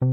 Good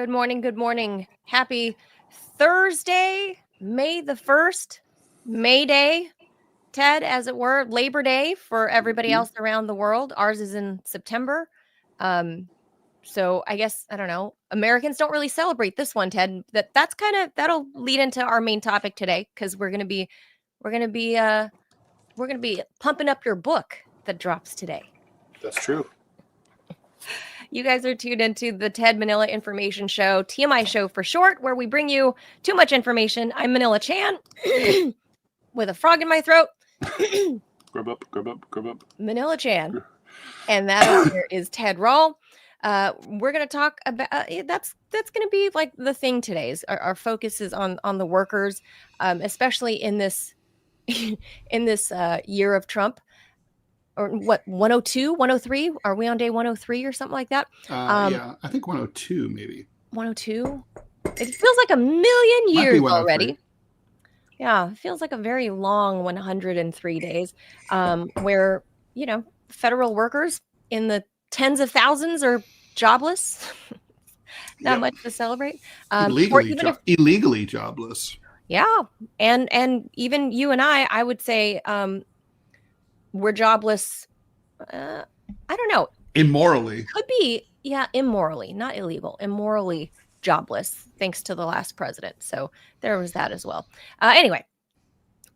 morning. Good morning. Happy Thursday, May the 1st, May Day, Ted, as it were, Labor Day for everybody else around the world. Ours is in September. So I guess, I don't know, Americans don't really celebrate this one, Ted. That's kind of, that'll lead into our main topic today, because we're going to be pumping up your book that drops today. That's true. You guys are tuned into the Ted Manila Information Show, TMI Show for short, where we bring you too much information. I'm Manila Chan with a frog in my throat. Grub up. Manila Chan. And that over here is Ted Rall. We're going to talk about, that's going to be like the thing today. Our focus is on the workers, especially in this, year of Trump. Or what, 102, 103? Are we on day 103 or something like that? Yeah, I think 102 maybe. 102? It feels like a million years already. Yeah, it feels like a very long 103 days where, federal workers in the tens of thousands are jobless. Not much to celebrate. Illegally jobless. Yeah. And even you and I would say we're jobless. I don't know. Immorally. Could be. Yeah. Immorally, not illegal. Immorally jobless, thanks to the last president. So there was that as well. Anyway,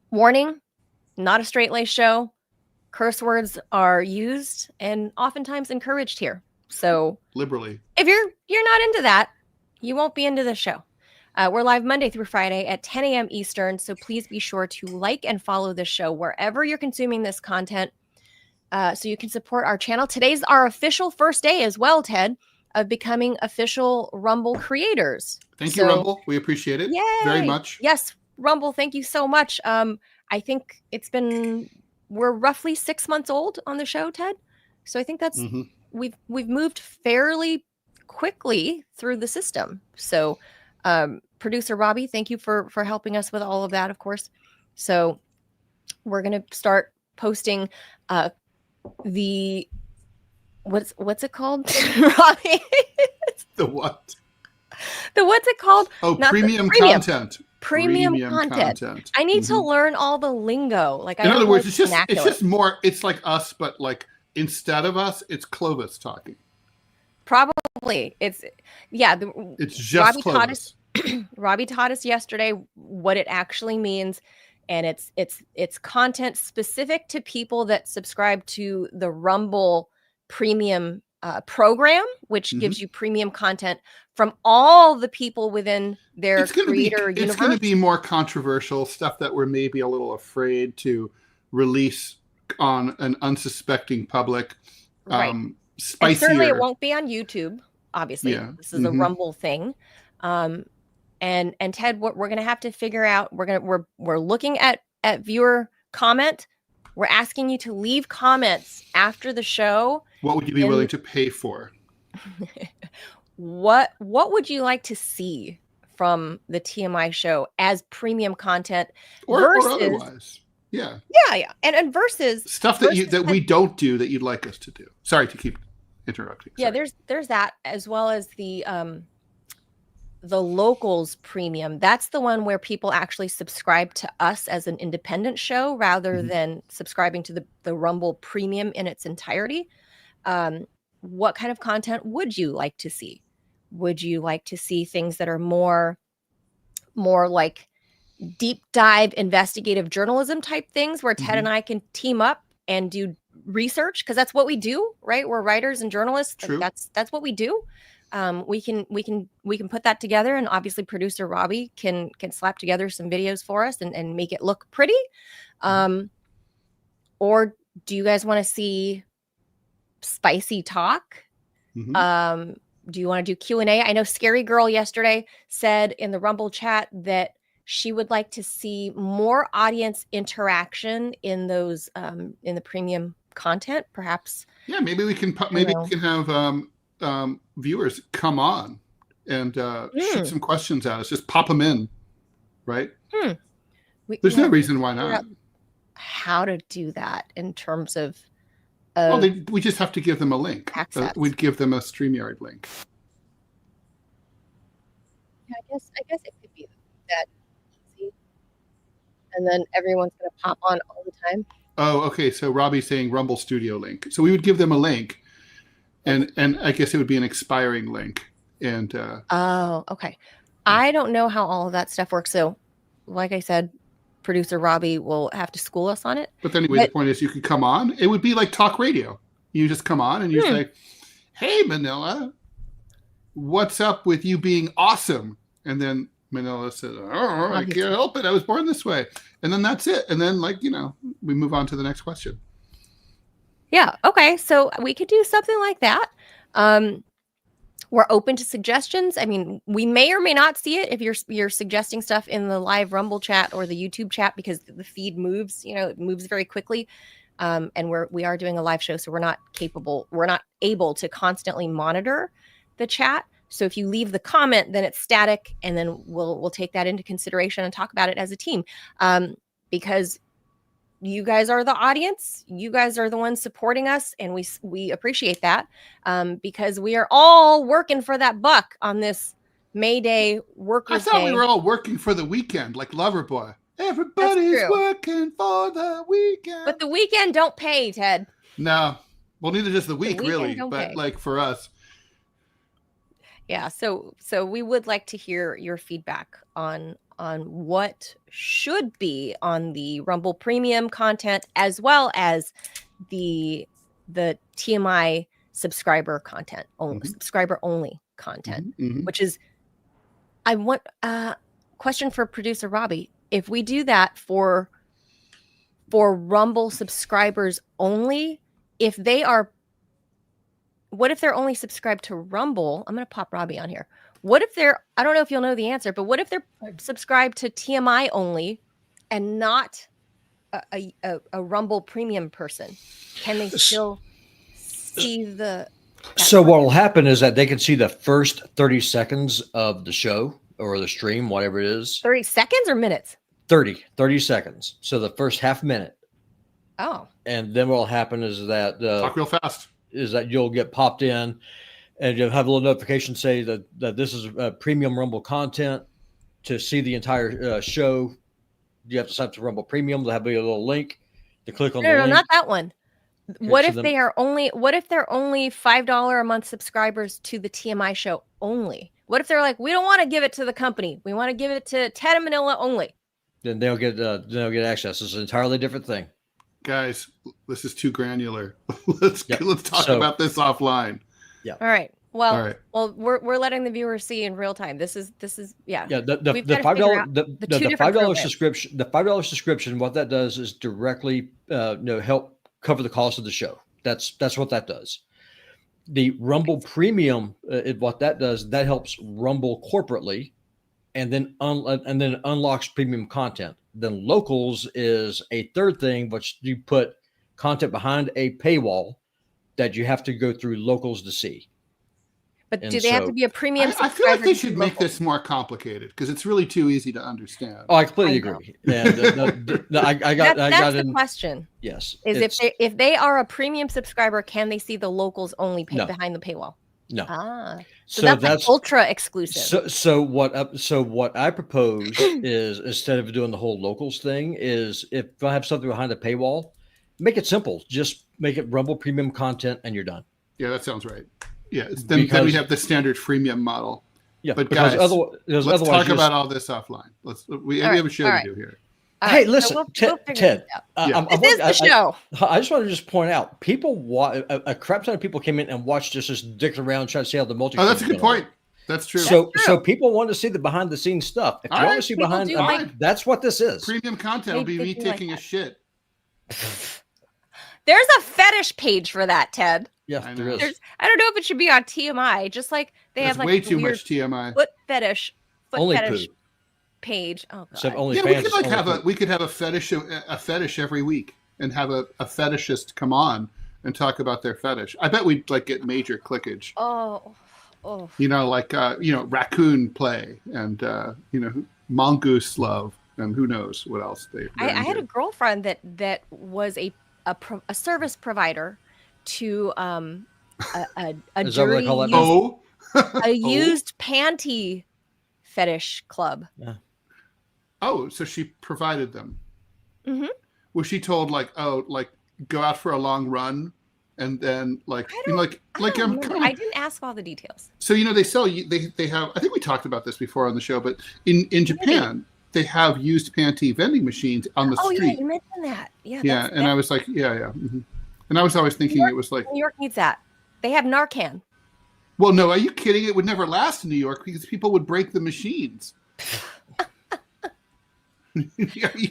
warning, not a straight lace show. Curse words are used and oftentimes encouraged here. So liberally, if you're not into that, you won't be into the show. We're live Monday through Friday at 10 a.m. Eastern. So please be sure to like and follow this show wherever you're consuming this content so you can support our channel. Today's our official first day as well, Ted, of becoming official Rumble creators. Thank you, Rumble. We appreciate it very much. Yes, Rumble, thank you so much. I think we're roughly 6 months old on the show, Ted. So I think that's we've moved fairly quickly through the system. So producer Robbie, thank you for helping us with all of that, of course. So we're going to start posting what's it called, Robbie? The what? What's it called? Oh, premium content. Premium content. I need to learn all the lingo. Like, in other words, it's just more. It's like us, but like instead of us, it's Clovis talking. Probably it's just Robbie Clovis. Robbie taught us yesterday what it actually means, and it's content specific to people that subscribe to the Rumble Premium program, which gives you premium content from all the people within their creator universe. It's going to be more controversial stuff that we're maybe a little afraid to release on an unsuspecting public. Right. Spicier. And certainly it won't be on YouTube. Obviously, this is a Rumble thing. And Ted, what we're going to have to figure out, we're looking at viewer comment. We're asking you to leave comments after the show. What would you be willing to pay for? What would you like to see from the TMI show as premium content or otherwise? Yeah. And versus stuff that we don't do that you'd like us to do. Sorry to keep interrupting. Sorry. Yeah, there's that, as well as the locals premium. That's the one where people actually subscribe to us as an independent show rather than subscribing to the Rumble Premium in its entirety. What kind of content would you like to see? Would you like to see things that are more like deep dive investigative journalism type things where Ted and I can team up and do research? Because that's what we do, right? We're writers and journalists. True. That's what we do. We can put that together, and obviously producer Robbie can slap together some videos for us and make it look pretty. Or do you guys want to see spicy talk? Do you want to do Q&A? I know Scary Girl yesterday said in the Rumble chat that she would like to see more audience interaction in those in the premium content, perhaps. Yeah, maybe we can have viewers come on and shoot some questions at us. Just pop them in, right? There's no reason why not. How to do that in terms of we just have to give them a link. We'd give them a StreamYard link. Yeah, I guess it could be that easy. And then everyone's going to pop on all the time. Oh, okay. So Robbie's saying Rumble Studio link. So we would give them a link, and I guess it would be an expiring link. And okay. I don't know how all of that stuff works. So, like I said, producer Robbie will have to school us on it. But anyway, the point is, you could come on. It would be like talk radio. You just come on and you say, "Hey, Manila, what's up with you being awesome?" And then Manila says, "Oh, I can't help it. I was born this way." And then that's it. And then, we move on to the next question. Yeah. Okay. So we could do something like that. We're open to suggestions. I mean, we may or may not see it if you're suggesting stuff in the live Rumble chat or the YouTube chat, because the feed moves. It moves very quickly. And we are doing a live show, so we're not able to constantly monitor the chat. So if you leave the comment, then it's static, and then we'll take that into consideration and talk about it as a team, because you guys are the audience. You guys are the ones supporting us, and we appreciate that, because we are all working for that buck on this May Day Workers' Day. I thought we were all working for the weekend, like Loverboy. Everybody's working for the weekend. But the weekend don't pay, Ted. No. Well, neither does the week, really. But like for us. Yeah. So we would like to hear your feedback on what should be on the Rumble Premium content, as well as the TMI subscriber content, subscriber only content, which is, I want question for producer Robbie. If we do that for Rumble subscribers only, what if they're only subscribed to Rumble? I'm going to pop Robbie on here. What if I don't know if you'll know the answer, but what if they're subscribed to TMI only and not a Rumble Premium person? Can they still see So what will happen is that they can see the first 30 seconds of the show or the stream, whatever it is. 30 seconds or minutes? 30 seconds. So the first half minute. Oh. And then what will happen is that talk real fast. Is that you'll get popped in and you'll have a little notification say that this is premium Rumble content. To see the entire show, you have to sign up to Rumble Premium. There'll have a little link to click on the No, link. not that one. Okay, What so if then- they are only? What if they're only $5 a month subscribers to the TMI show only? What if they're like, we don't want to give it to the company. We want to give it to Ted and Manila only. Then they'll get access. It's an entirely different thing. Guys, this is too granular. Let's talk about this offline. Yeah. All right. Well, All right. well, we're letting the viewers see in real time. This is yeah. Yeah. The We've gotta $5 figure out the two the different $5 programs. subscription. The $5 subscription. What that does is directly help cover the cost of the show. That's what that does. The Rumble Premium, what that does, that helps Rumble corporately, and then unlocks premium content. Then Locals is a third thing, which you put content behind a paywall that you have to go through Locals to see. But And do they have so- to be a premium I subscriber? feel like they to should be make local? this more complicated because it's really too easy to understand. Oh, I completely I know. agree. And I got That's the in. question. Yes, Is if they are a premium subscriber, can they see the Locals only No. behind the paywall? no. So that's like ultra exclusive. So what I propose is, instead of doing the whole Locals thing, is if I have something behind the paywall, make it simple. Just make it Rumble Premium content, and you're done. Yeah, that sounds right. Yeah, then we have the standard freemium model. Yeah, But because guys, let's talk you about all this offline. We have a show to do here. All Hey, right, so listen, we'll Ted. figure this out. Yeah. This is the show. I just want to just point out, a crap ton of people came in and watched just dick around trying to see how the multi. Oh, that's a good point. That's true. So people want to see the behind the scenes stuff. If you All want right, to see people behind, do I mean, like- that's what this is. Premium content will be me They do like taking a that. shit. There's a fetish page for that, Ted. Yeah, I there know. is. I don't know if it should be on TMI. Just like they That's have like way the too weird much TMI. foot fetish Only fetish poo. page. Oh Except god. only Yeah, fans. we could have a fetish every week and have a fetishist come on and talk about their fetish. I bet we'd like get major clickage. Oh. Like raccoon play and mongoose love and who knows what else I had a girlfriend that was a service provider to a Is that what they dirty call that used, a used panty fetish club. So she provided them. Mhm. Was she told go out for a long run and then I don't remember. I didn't ask all the details. So they sell they have, I think we talked about this before on the show, but in Japan they have used panty vending machines on the street. Oh yeah, you mentioned that. Yeah. And I was like, mhm. And I was always thinking it was like, New York needs that. They have Narcan. well, no, are you kidding? It would never last in New York because people would break the machines.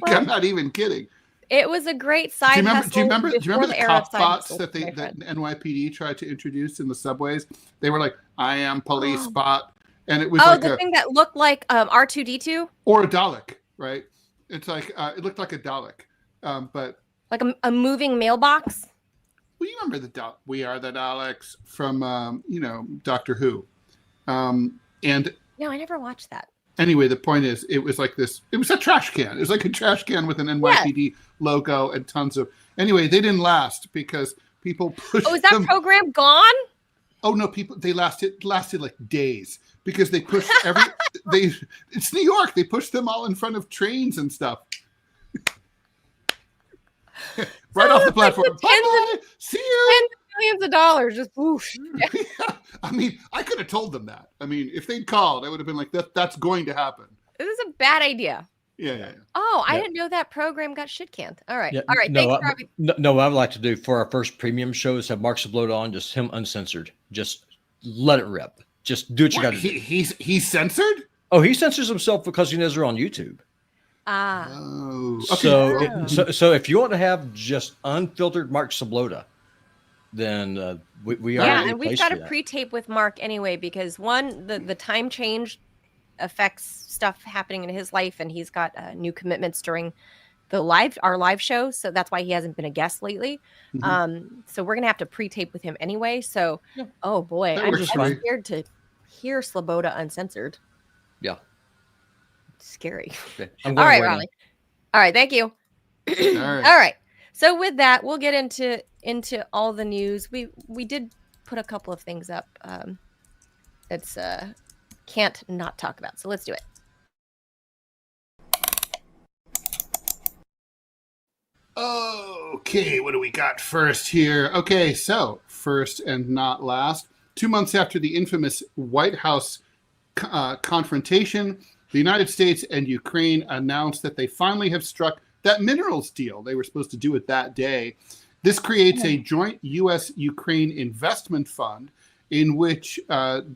I'm not even kidding. It was a great side hustle. Do you remember before the era of cop side bots hustle, that my friend. NYPD tried to introduce in the subways? They were like, "I am police bot," and it was the thing that looked like R2D2, or a Dalek, right? It's like it looked like a Dalek, but like a moving mailbox. well, you remember the We Are the Daleks from Doctor Who, and No, I never watched that. anyway, the point is, it was like this. It was a trash can. It was like a trash can with an NYPD logo and tons of. Anyway, they didn't last because people pushed. Oh, is that them. program gone? Oh no, people. They lasted like days because they pushed It's New York. They pushed them all in front of trains and stuff. Right off the platform. Bye-bye. See you. Tens of millions of dollars, just whoosh. I mean, I could have told them that. I mean, if they'd called, I would have been like, that's going to happen. This is a bad idea. Yeah. Oh, I Yeah. didn't know that program got shit canned. All right. Yeah, All right. no, Thanks for having. No, what I'd like to do for our first premium show is have Mark Sablota on, just him uncensored. Just let it rip. Just do what you got to do. He's censored? Oh, he censors himself because he knows they're on YouTube. Oh. Okay. So if you want to have just unfiltered Mark Sablota, then we are. Yeah, and we've got a pre-tape with Mark anyway because one, the time change affects stuff happening in his life, and he's got new commitments during our live show, so that's why he hasn't been a guest lately. Mhm. So we're gonna have to pre-tape with him anyway. So, Yeah. oh boy, That I'm works for me. scared to hear Sloboda uncensored. Yeah. Scary. Okay, I'm All going right, right now. Raleigh. All right, thank you. All right. All right. So with that, we'll get into all the news. We did put a couple of things up. It's can't not talk about. So let's do it. Okay, what do we got first here? Okay, so first and not last, 2 months after the infamous White House confrontation, the United States and Ukraine announced that they finally have struck that minerals deal. They were supposed to do it that day. This creates a joint U.S.-Ukraine investment fund in which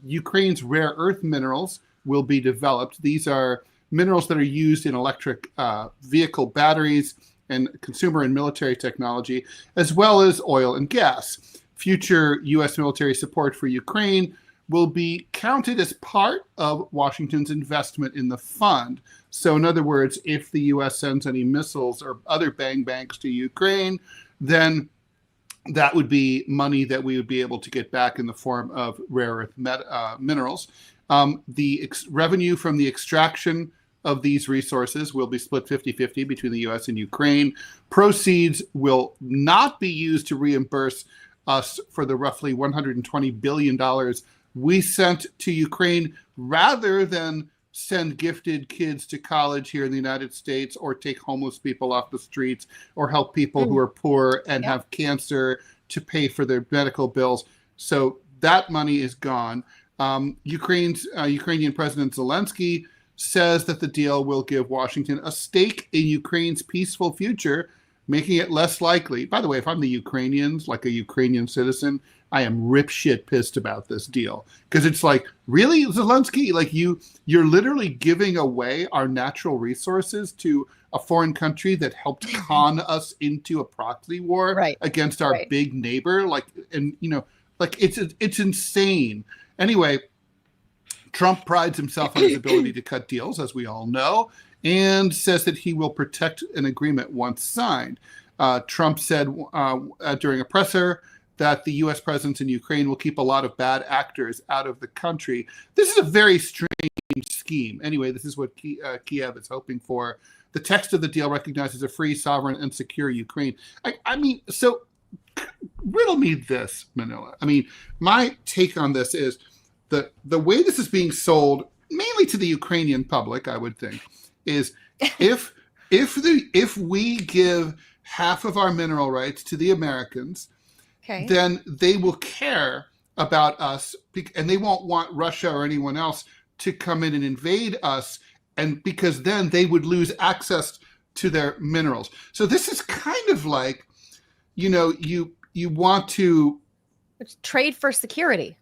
Ukraine's rare earth minerals will be developed. These are minerals that are used in electric vehicle batteries and consumer and military technology, as well as oil and gas. Future U.S. military support for Ukraine will be counted as part of Washington's investment in the fund. So in other words, if the U.S. sends any missiles or other bang bangs to Ukraine, then that would be money that we would be able to get back in the form of rare earth minerals. The revenue from the extraction of these resources will be split 50-50 between the U.S. and Ukraine. Proceeds will not be used to reimburse us for the roughly $120 billion we sent to Ukraine, rather than send gifted kids to college here in the United States, or take homeless people off the streets, or help people who are poor and have cancer to pay for their medical bills. So that money is gone. Ukrainian President Zelensky says that the deal will give Washington a stake in Ukraine's peaceful future, making it less likely. By the way, if I'm the Ukrainians, like a Ukrainian citizen, I am rip shit pissed about this deal, because it's like, really, Zelensky, like you're literally giving away our natural resources to a foreign country that helped con us into a proxy war against our big neighbor. Like, and it's insane. Anyway, Trump prides himself on his ability to cut deals, as we all know, and says that he will protect an agreement once signed. Trump said during a presser that the U.S. presence in Ukraine will keep a lot of bad actors out of the country. This is a very strange scheme. Anyway, this is what Kiev is hoping for. The text of the deal recognizes a free, sovereign, and secure Ukraine. I mean, so riddle me this, Manila. I mean, my take on this is the way this is being sold, mainly to the Ukrainian public, I would think, is if we give half of our mineral rights to the Americans, then they will care about us, and they won't want Russia or anyone else to come in and invade us, and because then they would lose access to their minerals. So this is kind of like, you want to trade for security.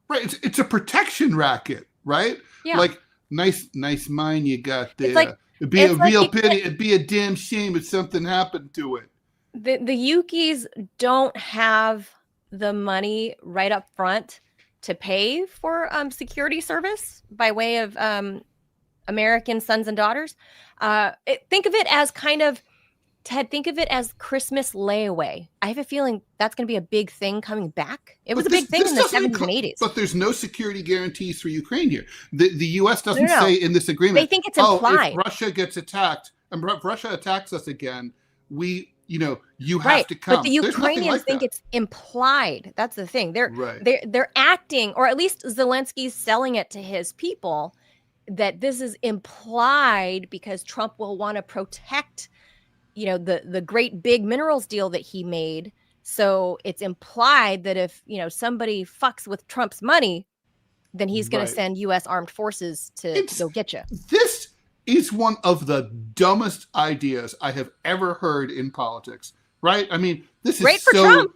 Right, it's a protection racket, right? Yeah. Like, nice mine you got there. Like, it'd be a real pity. It'd be a damn shame if something happened to it. The Ukis don't have the money right up front to pay for security service by way of American sons and daughters. Think of it as kind of, Ted, think of it as Christmas layaway. I have a feeling that's going to be a big thing coming back. It was a big thing in the 70s and 80s. But there's no security guarantees for Ukraine here. The U.S. doesn't say in this agreement, they think it's implied. If Russia gets attacked, and if Russia attacks us again, you have to come. But the Ukrainians think it's implied. That's the thing. They're acting, or at least Zelensky's selling it to his people, that this is implied because Trump will want to protect the great big minerals deal that he made. So it's implied that if, somebody fucks with Trump's money, then he's going to send U.S. armed forces to go get you. This is one of the dumbest ideas I have ever heard in politics, right? I mean, this is great for Trump.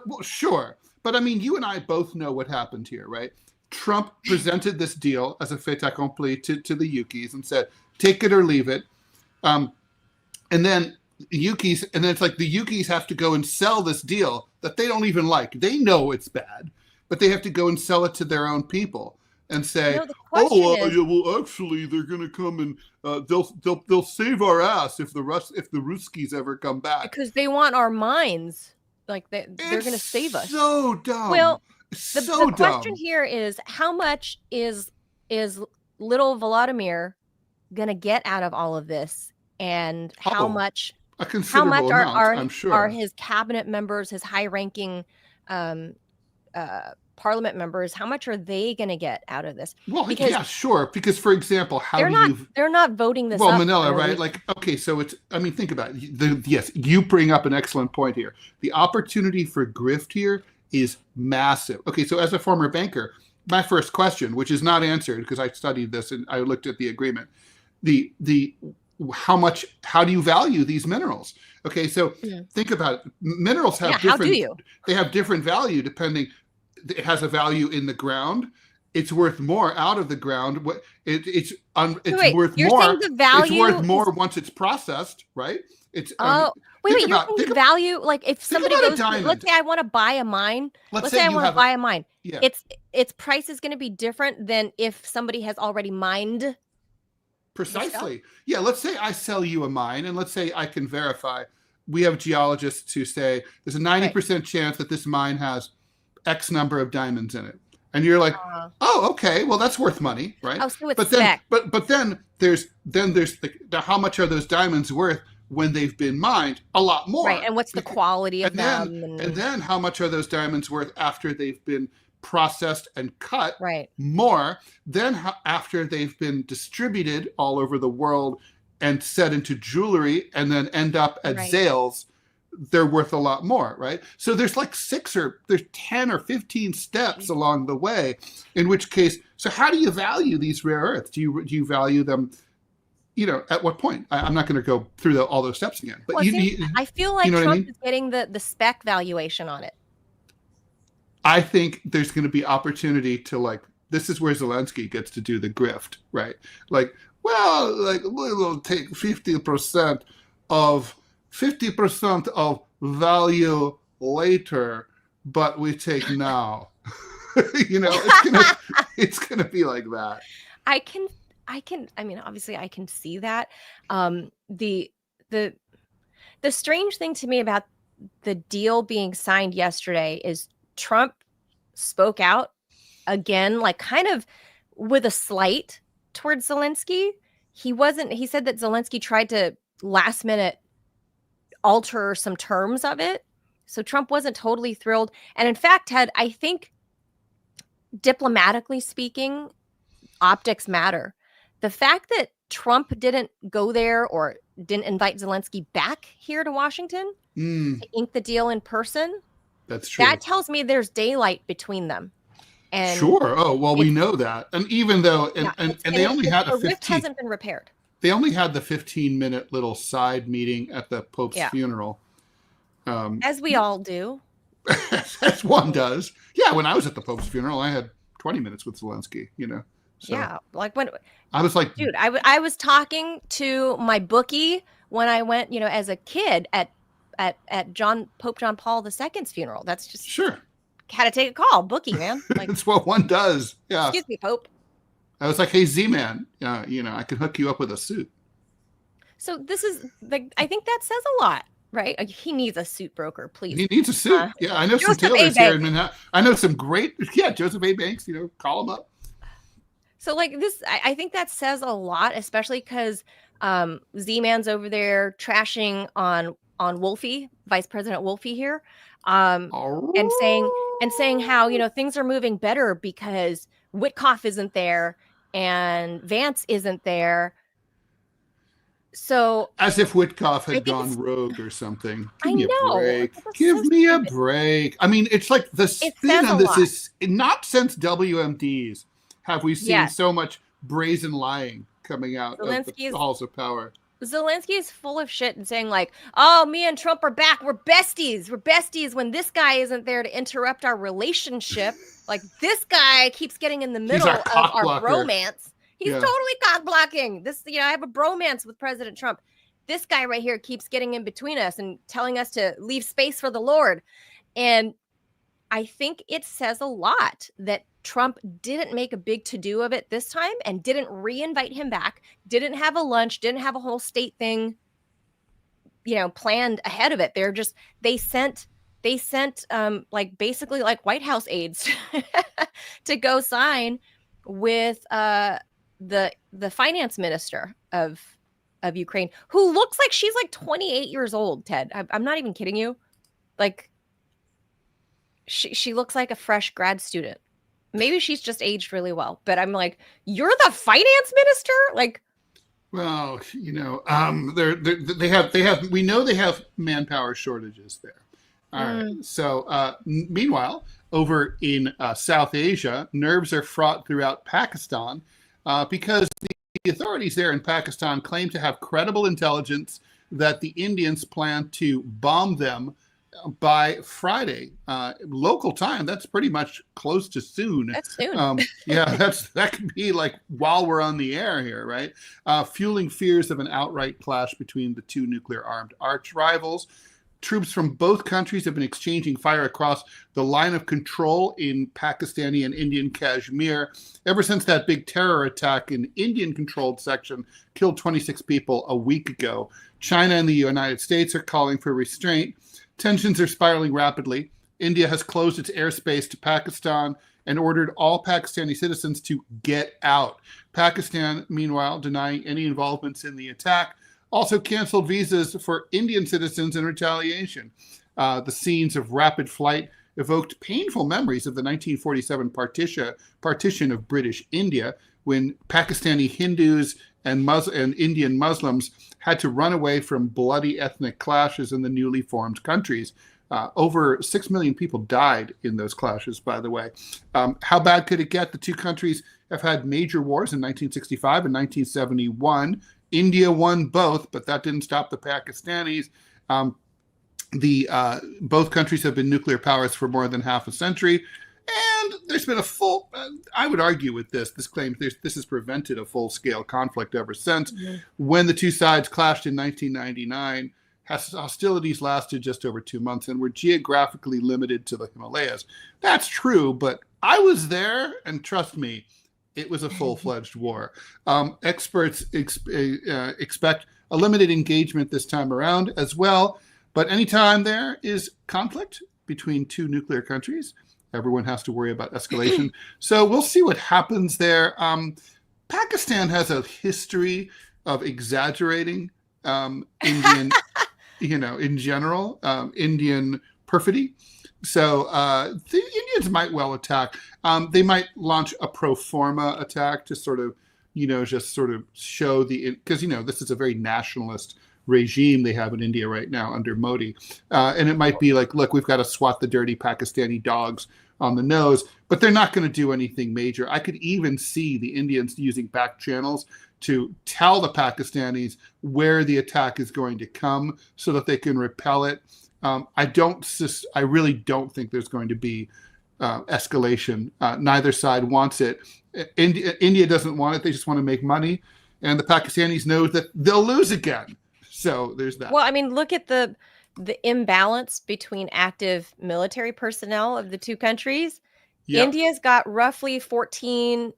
Well, sure. But I mean, you and I both know what happened here, right? Trump presented this deal as a fait accompli to the Ukis and said, take it or leave it. And then it's like the Ukis have to go and sell this deal that they don't even like. They know it's bad, but they have to go and sell it to their own people and say, actually, they're going to come and they'll save our ass if the Ruskies ever come back, because they want our minds. Like they're going to save us. So dumb. Well, the question here is, how much is little Volodymyr going to get out of all of this? And how much are his cabinet members, his high-ranking parliament members, how much are they going to get out of this? Well, Because yeah, sure. Because, for example, they're not voting this well, up. Manila, for no right? reason. Like, okay, so think about it. Yes, you bring up an excellent point here. The opportunity for grift here is massive. Okay, so as a former banker, my first question, which is not answered because I studied this and I looked at the agreement, how do you value these minerals? Okay, so think about it. Minerals have how do you? They have different value depending. It has a value in the ground. It's worth more out of the ground. It's worth you're more. Saying the value it's worth more once it's processed, right? It's you're saying value. Like if somebody goes, let's say I want to buy a mine. Let's say I want to buy a mine. Yeah. Its price is going to be different than if somebody has already mined. Precisely. Yeah. Let's say I sell you a mine, and let's say I can verify. We have geologists who say there's a 90% chance that this mine has X number of diamonds in it. And you're like, oh, okay, well, that's worth money, right? Oh, so it's but then there's how much are those diamonds worth when they've been mined? A lot more. Right, and what's the quality of them? And then how much are those diamonds worth after they've been processed and cut? Right. More. Then after they've been distributed all over the world and set into jewelry and then end up at sales, they're worth a lot more, right? So there's like 10 or 15 steps along the way, in which case, so how do you value these rare earths? Do you value them, at what point? I'm not going to go through all those steps again. But I feel like Trump is getting the spec valuation on it. I think there's going to be opportunity to this is where Zelensky gets to do the grift, right? We'll take 50% of value later, but we take now. It's gonna be like that. I mean, obviously I can see that. The strange thing to me about the deal being signed yesterday is Trump spoke out again, kind of with a slight towards Zelensky. He said that Zelensky tried to last minute alter some terms of it. So Trump wasn't totally thrilled. And in fact, Ted, I think diplomatically speaking, optics matter. The fact that Trump didn't go there or didn't invite Zelensky back here to Washington to ink the deal in person, that's true. That tells me there's daylight between them. And sure. Oh, well, we know that. And even though, and they only had the rift hasn't been repaired. They only had the 15-minute little side meeting at the Pope's funeral. As we all do. As one does. Yeah, when I was at the Pope's funeral, I had 20 minutes with Zelensky, So yeah, when I was like, dude, I was talking to my bookie when I went, as a kid at Pope John Paul II's funeral. That's just sure. Had to take a call, bookie, man. That's what one does. Yeah. Excuse me, Pope. I was like, hey, Z-Man, I can hook you up with a suit. So this is I think that says a lot, right? He needs a suit broker, please. He needs a suit. I know some tailors here in Manhattan. I know some great, Joseph A. Banks, call him up. So this, I think that says a lot, especially because Z-Man's over there trashing on Wolfie, Vice President Wolfie here, and saying how, things are moving better because Witkoff isn't there and Vance isn't there. So as if Witkoff had gone rogue or something. Give me a break. Give me a break. I mean, it's like the spin on this is not since WMDs have we seen so much brazen lying coming out of the halls of power. Zelensky is full of shit and saying oh, me and Trump are back. We're besties. We're besties when this guy isn't there to interrupt our relationship. This guy keeps getting in the middle of our bromance. He's totally cock blocking. This, I have a bromance with President Trump. This guy right here keeps getting in between us and telling us to leave space for the Lord. And I think it says a lot that Trump didn't make a big to-do of it this time and didn't re-invite him back, didn't have a lunch, didn't have a whole state thing, planned ahead of it. They sent basically White House aides to go sign with the finance minister of Ukraine, who looks like she's 28 years old, Ted. I'm not even kidding you. she looks like a fresh grad student. Maybe she's just aged really well, but I'm like, you're the finance minister? Like, well, they have. We know they have manpower shortages there. All right. So, meanwhile, over in South Asia, nerves are fraught throughout Pakistan because the authorities there in Pakistan claim to have credible intelligence that the Indians plan to bomb them by Friday, local time. That's pretty much close to soon. That's soon. That could be like while we're on the air here, right? Fueling fears of an outright clash between the two nuclear-armed arch rivals. Troops from both countries have been exchanging fire across the line of control in Pakistani and Indian Kashmir ever since that big terror attack in Indian-controlled section killed 26 people a week ago. China and the United States are calling for restraint. Tensions are spiraling rapidly. India has closed its airspace to Pakistan and ordered all Pakistani citizens to get out. Pakistan, meanwhile, denying any involvements in the attack, also canceled visas for Indian citizens in retaliation. The scenes of rapid flight evoked painful memories of the 1947 partition of British India, when Pakistani Hindus and Indian Muslims had to run away from bloody ethnic clashes in the newly formed countries. Over 6 million people died in those clashes, by the way. How bad could it get? The two countries have had major wars in 1965 and 1971. India won both, but that didn't stop the Pakistanis. Both countries have been nuclear powers for more than half a century. And there's been a full, I would argue with this claim, this has prevented a full-scale conflict ever since. Mm-hmm. When the two sides clashed in 1999, hostilities lasted just over 2 months and were geographically limited to the Himalayas. That's true, but I was there, and trust me, it was a full-fledged war. Experts expect a limited engagement this time around as well, but anytime there is conflict between two nuclear countries, everyone has to worry about escalation. So we'll see what happens there. Pakistan has a history of exaggerating Indian, in general, Indian perfidy. So the Indians might well attack. They might launch a pro forma attack to sort of, just sort of show because, this is a very nationalist regime they have in India right now under Modi. And it might be like, look, we've got to swat the dirty Pakistani dogs on the nose, but they're not going to do anything major. I could even see the Indians using back channels to tell the Pakistanis where the attack is going to come so that they can repel it. I really don't think there's going to be escalation. Neither side wants it. India doesn't want it. They just want to make money. And the Pakistanis know that they'll lose again. So there's that. Well, I mean, look at the imbalance between active military personnel of the two countries. Yep. India's got roughly 14.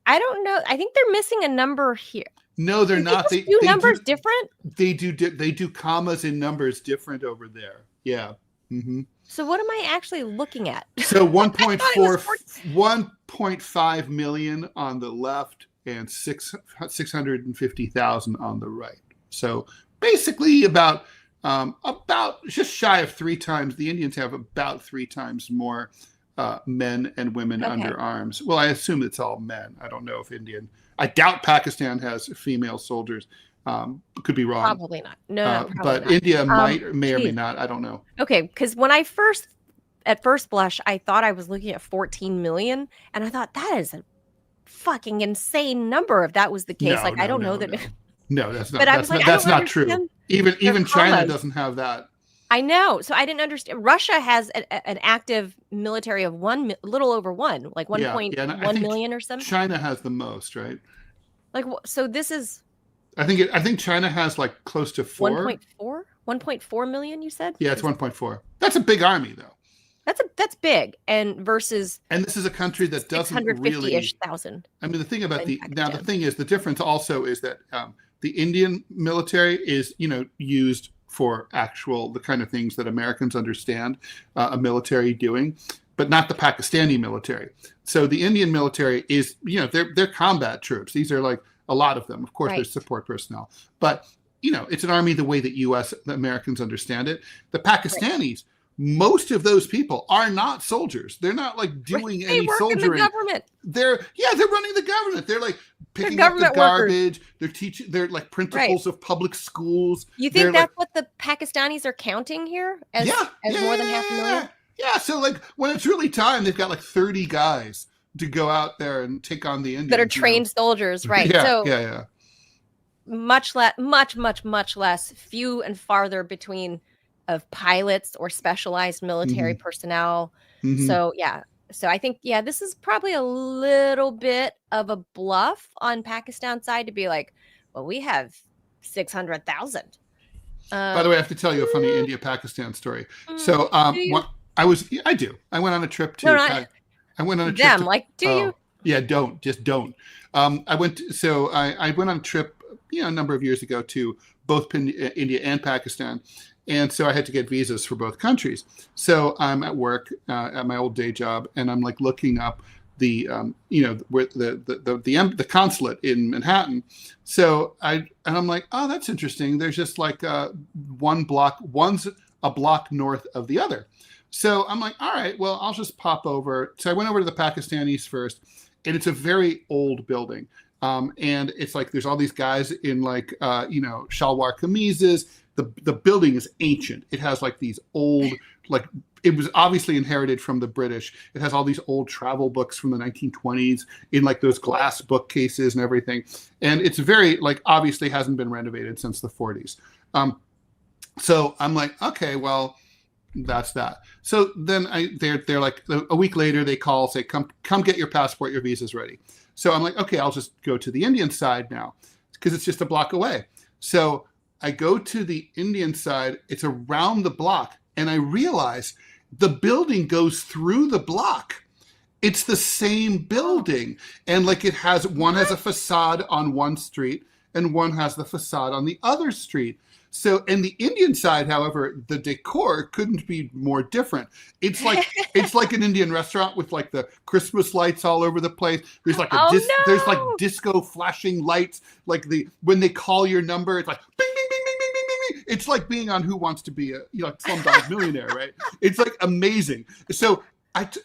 I don't know. I think they're missing a number here. No, they're not. They do numbers different. They do commas in numbers different over there. Yeah. Mm-hmm. So what am I actually looking at? So 1.5 million on the left and 650,000 on the right. So basically about just shy of 3 times. The Indians have about 3 times more men and women under arms. Well, I assume it's all men. I don't know if I doubt Pakistan has female soldiers. Could be wrong. Probably not. No, but not. India may or may not. I don't know. Okay, because when at first blush, I thought I was looking at 14 million, and I thought that is a fucking insane number. If that was the case, I don't know that. No, that's not. But that's not true. Even China doesn't have that. I know. So I didn't understand. Russia has an active military of little over 1, like 1.1 million or something. China has the most, right? Like, so this is. I think China has like close to 4. 1.4? 1.4 million, you said? Yeah, it's 1.4. That's a big army, though. That's big, and versus. And this is a country that doesn't really. 650,000. I mean, the thing about the thing is the difference also is that the Indian military is used for the kind of things that Americans understand a military doing, but not the Pakistani military. So the Indian military is they're combat troops. These are like a lot of them. Of course, there's support personnel, but it's an army the way that the Americans understand it. The Pakistanis most of those people are not soldiers. They're not like doing They any work soldiering. in the government. They're running the government. They're like picking They're up the government garbage. They're teaching. They're like principals of public schools. You think They're that's what the Pakistanis are counting here as more than 500,000? Yeah. So like when it's really time, they've got like 30 guys to go out there and take on the Indians. That are trained soldiers, right? Yeah. Much less, few and farther between of pilots or specialized military personnel. So I think this is probably a little bit of a bluff on Pakistan's side to be like, well, we have 600,000. By the way, I have to tell you a funny India-Pakistan story. So I do. I went on a trip to. I went on a trip. Do you? Yeah, don't. I went on a trip, a number of years ago to both India and Pakistan. And so I had to get visas for both countries. So I'm at work at my old day job, and I'm like looking up the where the consulate in Manhattan. So I'm like, oh, that's interesting. There's just like one's a block north of the other. So I'm like, all right, well, I'll just pop over. So I went over to the Pakistanis first, and it's a very old building. And it's like there's all these guys in like shalwar kameezes. The building is ancient. It has like these old, like it was obviously inherited from the British. It has all these old travel books from the 1920s in like those glass bookcases and everything. And it's very like obviously hasn't been renovated since the 40s. So I'm like, okay, well, that's that. So then they're like a week later they call, say, come get your passport, your visa's ready. So I'm like, okay, I'll just go to the Indian side now because it's just a block away. So I go to the Indian side, it's around the block, and I realize the building goes through the block. It's the same building. And like one has a facade on one street and one has the facade on the other street. So, and the Indian side, however, the decor couldn't be more different. It's like an Indian restaurant with like the Christmas lights all over the place. There's like there's like disco flashing lights. Like when they call your number, it's like bing, bing, bing, bing, bing, bing, bing. It's like being on Who Wants to Be a Slumdog Millionaire, right? It's like amazing. So and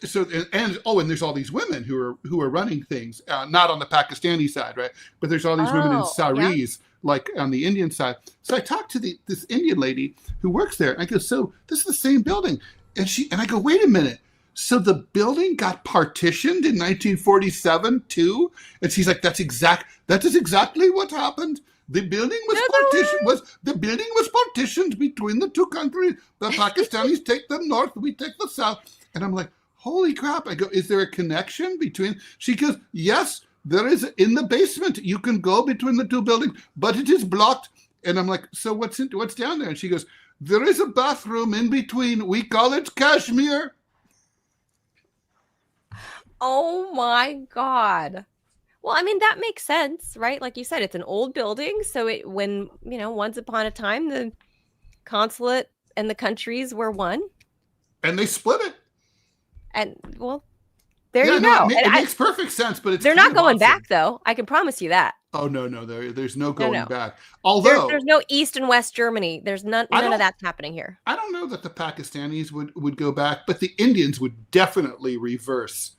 there's all these women who are running things, not on the Pakistani side, right? But there's all these women in saris. Yeah. Like on the Indian side. So I talked to this Indian lady who works there. I go, so this is the same building. And I go, wait a minute. So the building got partitioned in 1947 too? And she's like, that is exactly what happened. The building was partitioned between the two countries. The Pakistanis take the north, we take the south. And I'm like, holy crap. I go, is there a connection between? She goes, yes. There is in the basement. You can go between the two buildings, but it is blocked. And I'm like, so what's down there? And she goes, there is a bathroom in between. We call it Kashmir. Oh my God. Well, I mean, that makes sense, right? Like you said, it's an old building. So once upon a time, the consulate and the countries were one. And they split it. And well, there you go. It makes perfect sense, but they're not going back, though. I can promise you that. Oh no, there's no going back. Although there's no East and West Germany. There's none of that's happening here. I don't know that the Pakistanis would go back, but the Indians would definitely reverse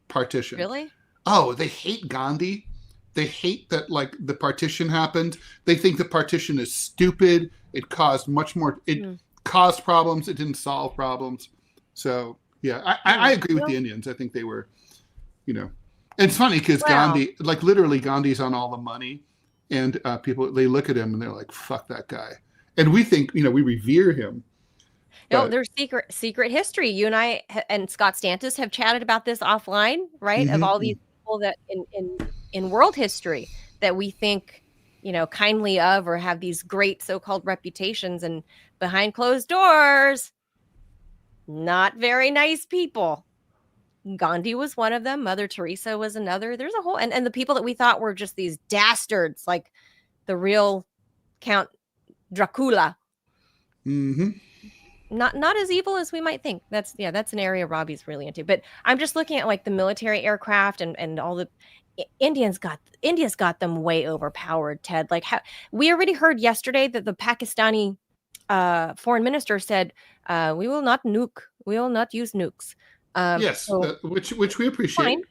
partition. Really? Oh, they hate Gandhi. They hate that like the partition happened. They think the partition is stupid. It caused much more. It caused problems. It didn't solve problems. So. Yeah, I agree with the Indians. I think they were, and it's funny because Gandhi, like literally Gandhi's on all the money and people, they look at him and they're like, fuck that guy. And we think, we revere him. No, there's secret history. You and I and Scott Stantis have chatted about this offline, right? Of all these people that in world history that we think, kindly of or have these great so-called reputations, and behind closed doors, not very nice people. Gandhi was one of them. Mother Teresa was another. There's a whole, and the people that we thought were just these dastards, like the real Count Dracula. Mm-hmm. Not as evil as we might think. That's an area Robbie's really into. But I'm just looking at like the military aircraft and all the India's got them way overpowered, Ted. Like we already heard yesterday that the Pakistani foreign minister said We will not nuke. We will not use nukes. Yes, so which we appreciate. fine.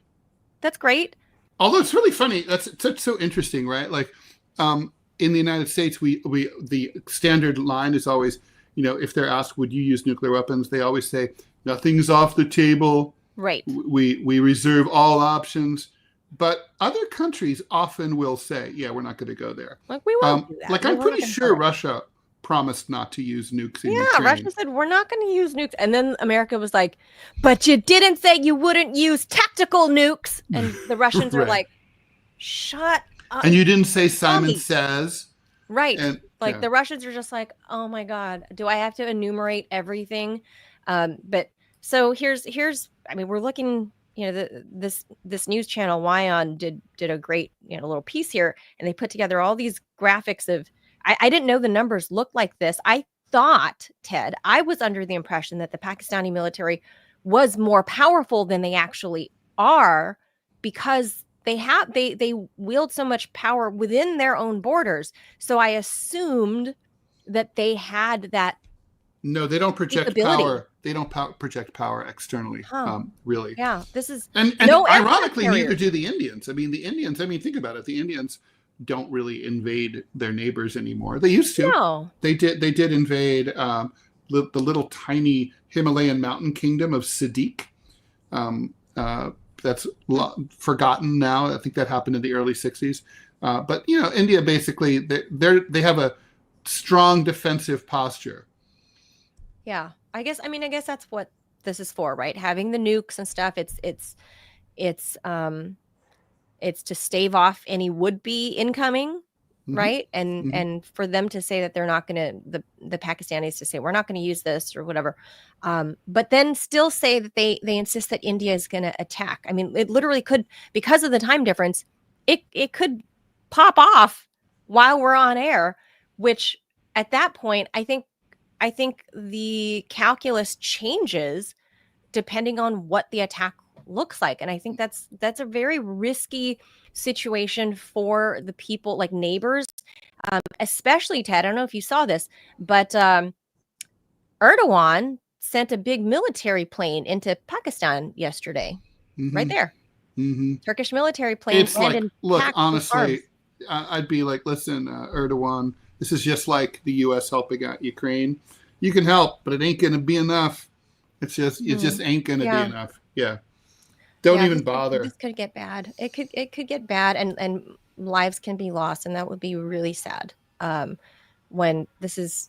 That's great. Although it's really funny. That's so interesting, right? Like, in the United States, we the standard line is always, if they're asked, would you use nuclear weapons? They always say, nothing's off the table. Right. We reserve all options. But other countries often will say, yeah, we're not going to go there. Like, we won't do that. Like, I'm pretty sure Russia promised not to use nukes in Ukraine. Yeah, Russia said, we're not going to use nukes. And then America was like, but you didn't say you wouldn't use tactical nukes. And the Russians are like, shut up. And you didn't say Simon Says. Right. And, the Russians are just like, oh my God, do I have to enumerate everything? But so here's, I mean, we're looking, this news channel, Wyon, did a great, little piece here, and they put together all these graphics of, I didn't know the numbers looked like this. I thought, Ted, I was under the impression that the Pakistani military was more powerful than they actually are, because they wield so much power within their own borders. So I assumed that they had that. No, they don't project power. They don't project power externally, really. Yeah, this is and ironically, neither do the Indians. I mean, think about it. The Indians don't really invade their neighbors anymore. They used to. No. They did invade the little tiny Himalayan mountain kingdom of Sadiq. That's forgotten now. I think that happened in the early 60s. But India basically they have a strong defensive posture. Yeah, I guess that's what this is for, right? Having the nukes and stuff. It's to stave off any would-be incoming, right? And for them to say that they're not going to, the Pakistanis to say, we're not going to use this or whatever. But then still say that they insist that India is going to attack. I mean, it literally could, because of the time difference, it could pop off while we're on air, which at that point, I think the calculus changes depending on what the attack looks like. And I think that's a very risky situation for the people, like neighbors, especially, Ted, I don't know if you saw this, but Erdogan sent a big military plane into Pakistan yesterday, right there. Turkish military plane. It's like, look, honestly, I'd be like, listen, Erdogan, this is just like the U.S. helping out Ukraine. You can help, but it ain't going to be enough. It just ain't going to be enough. Yeah. Don't even bother. This could get bad. It could get bad, and lives can be lost, and that would be really sad. When this is,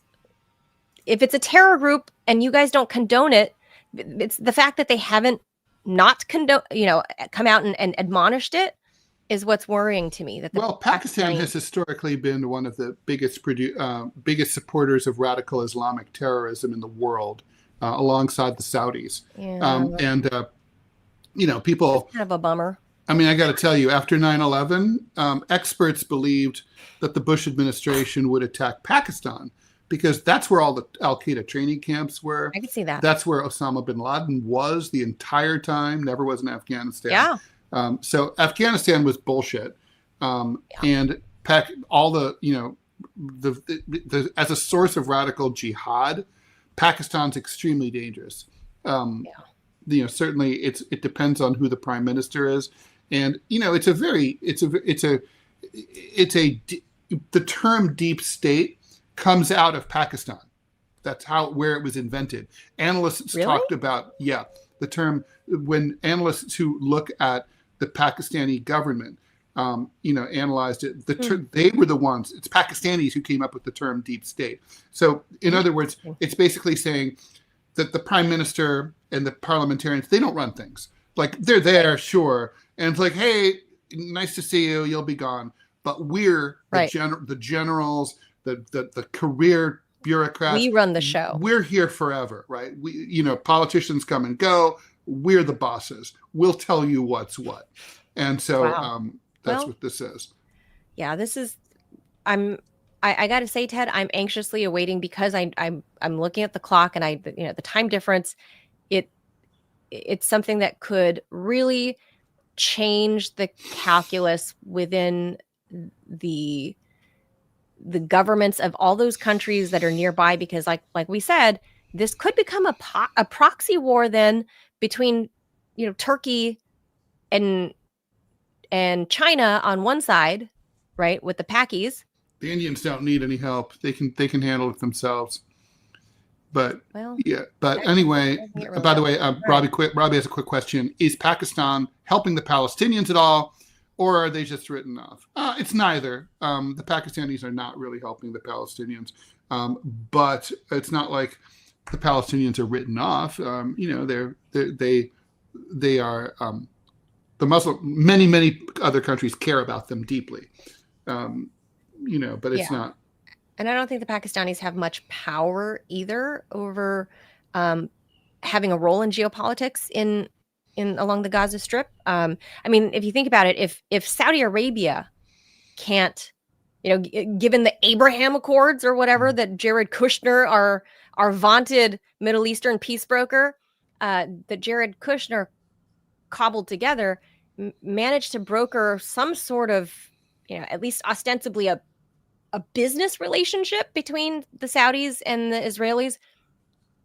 if it's a terror group and you guys don't condone it, it's the fact that they haven't not come out and admonished it is what's worrying to me. Pakistan has historically been one of the biggest supporters of radical Islamic terrorism in the world, alongside the Saudis. Yeah. People. It's kind of a bummer. I mean, I got to tell you, after 9/11, experts believed that the Bush administration would attack Pakistan because that's where all the Al-Qaeda training camps were. I can see that. That's where Osama bin Laden was the entire time, never was in Afghanistan. Yeah. So Afghanistan was bullshit. And all the as a source of radical jihad, Pakistan's extremely dangerous. Certainly it depends on who the prime minister is. And, the term deep state comes out of Pakistan. That's where it was invented. Analysts talked about, the term, when analysts who look at the Pakistani government, analyzed it. They were the ones. It's Pakistanis who came up with the term deep state. So, in other words, it's basically saying that the prime minister and the parliamentarians, they don't run things. Like, they're there, sure, and it's like, hey, nice to see you. You'll be gone. But we're the generals, the career bureaucrats. We run the show. We're here forever, right? We, politicians come and go. We're the bosses. We'll tell you what's what. And so that's what this is. Yeah, this is. I got to say, Ted, I'm anxiously awaiting, because I'm looking at the clock, and the time difference. It's something that could really change the calculus within the governments of all those countries that are nearby, because like we said, this could become a proxy war then between, Turkey and China on one side, right, with the Pakis. The Indians don't need any help. They can handle it themselves. But anyway, really by the way, Robbie has a quick question. Is Pakistan helping the Palestinians at all, or are they just written off? It's neither. The Pakistanis are not really helping the Palestinians, but it's not like the Palestinians are written off. They are the Muslim. Many other countries care about them deeply, but it's not. And I don't think the Pakistanis have much power either over having a role in geopolitics in along the Gaza Strip. If you think about it, if Saudi Arabia can't, given the Abraham Accords or whatever that Jared Kushner, our vaunted Middle Eastern peace broker, that Jared Kushner cobbled together, managed to broker some sort of, at least ostensibly a business relationship between the Saudis and the Israelis.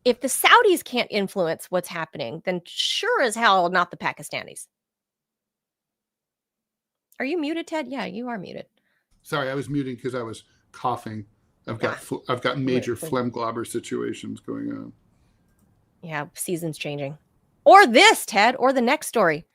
If the Saudis can't influence what's happening, then sure as hell not the Pakistanis. Are you muted, Ted? Yeah, you are muted. Sorry, I was muting because I was coughing. I've got major phlegm globber situations going on. Yeah, season's changing. Or this, Ted, or the next story.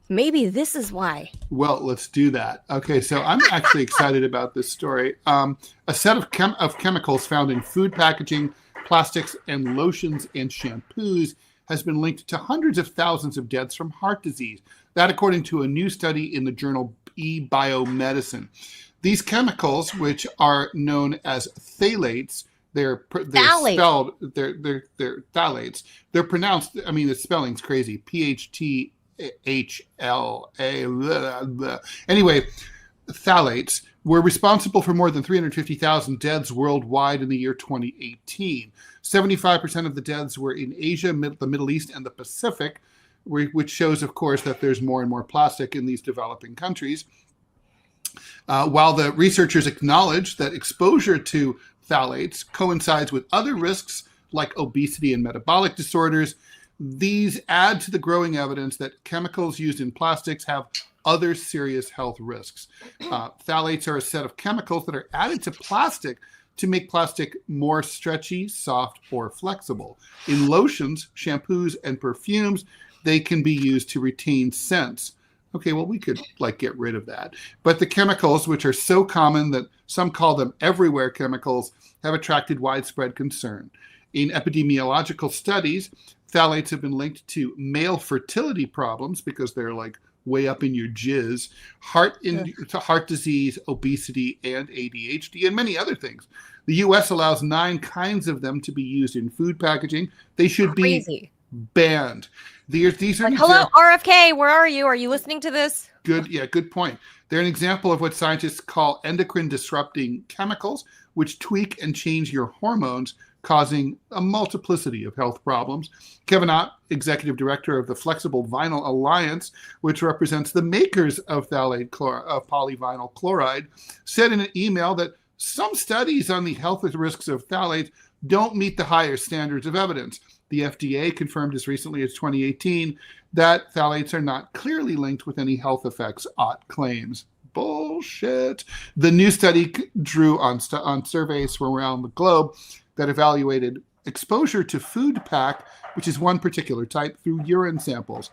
Maybe this is why. Well, let's do that. Okay, so I'm actually excited about this story. A set of chemicals found in food packaging, plastics, and lotions and shampoos has been linked to hundreds of thousands of deaths from heart disease. That according to a new study in the journal eBiomedicine. These chemicals, which are known as phthalates, they're spelled phthalates. They're pronounced. The spelling's crazy. PHTHLA. Anyway, phthalates were responsible for more than 350,000 deaths worldwide in the year 2018. 75% of the deaths were in Asia, the Middle East, and the Pacific, which shows, of course, that there's more and more plastic in these developing countries. While the researchers acknowledge that exposure to phthalates coincides with other risks like obesity and metabolic disorders, these add to the growing evidence that chemicals used in plastics have other serious health risks. Phthalates are a set of chemicals that are added to plastic to make plastic more stretchy, soft, or flexible. In lotions, shampoos, and perfumes, they can be used to retain scents. Okay, well, we could get rid of that. But the chemicals, which are so common that some call them everywhere chemicals, have attracted widespread concern. In epidemiological studies, phthalates have been linked to male fertility problems because they're way up in your jizz, heart disease, obesity, and ADHD, and many other things. The U.S. allows 9 kinds of them to be used in food packaging. They should be banned. These are hello, RFK, where are you? Are you listening to this? Good point. They're an example of what scientists call endocrine disrupting chemicals, which tweak and change your hormones, causing a multiplicity of health problems. Kevin Ott, executive director of the Flexible Vinyl Alliance, which represents the makers of polyvinyl chloride, said in an email that some studies on the health risks of phthalates don't meet the higher standards of evidence. The FDA confirmed as recently as 2018 that phthalates are not clearly linked with any health effects, Ott claims. Bullshit. The new study drew on surveys from around the globe that evaluated exposure to food pack, which is one particular type, through urine samples.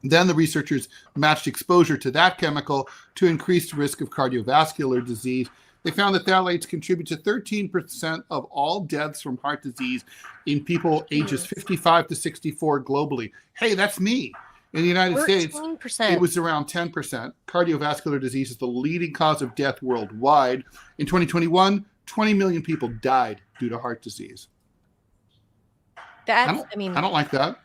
Then the researchers matched exposure to that chemical to increased risk of cardiovascular disease. They found that phthalates contribute to 13% of all deaths from heart disease in people ages 55 to 64 globally. Hey, that's me. In the United 13%. States, it was around 10%. Cardiovascular disease is the leading cause of death worldwide. In 2021, 20 million people died due to heart disease. I don't like that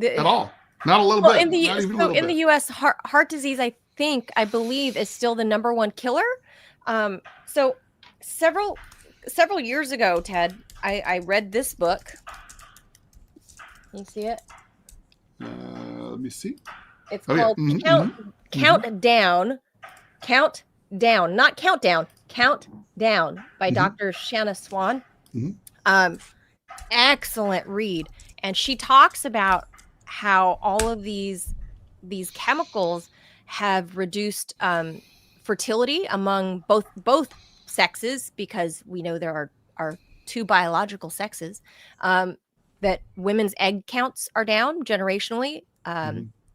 at all. Not a little bit. In the U.S., heart disease, I believe, is still the number one killer. So several years ago, Ted, I read this book. Can you see it? Let me see. It's called Countdown, not Countdown, Countdown by Dr. Shanna Swan. excellent read. And she talks about how all of these chemicals have reduced fertility among both sexes, because we know there are two biological sexes, that women's egg counts are down generationally,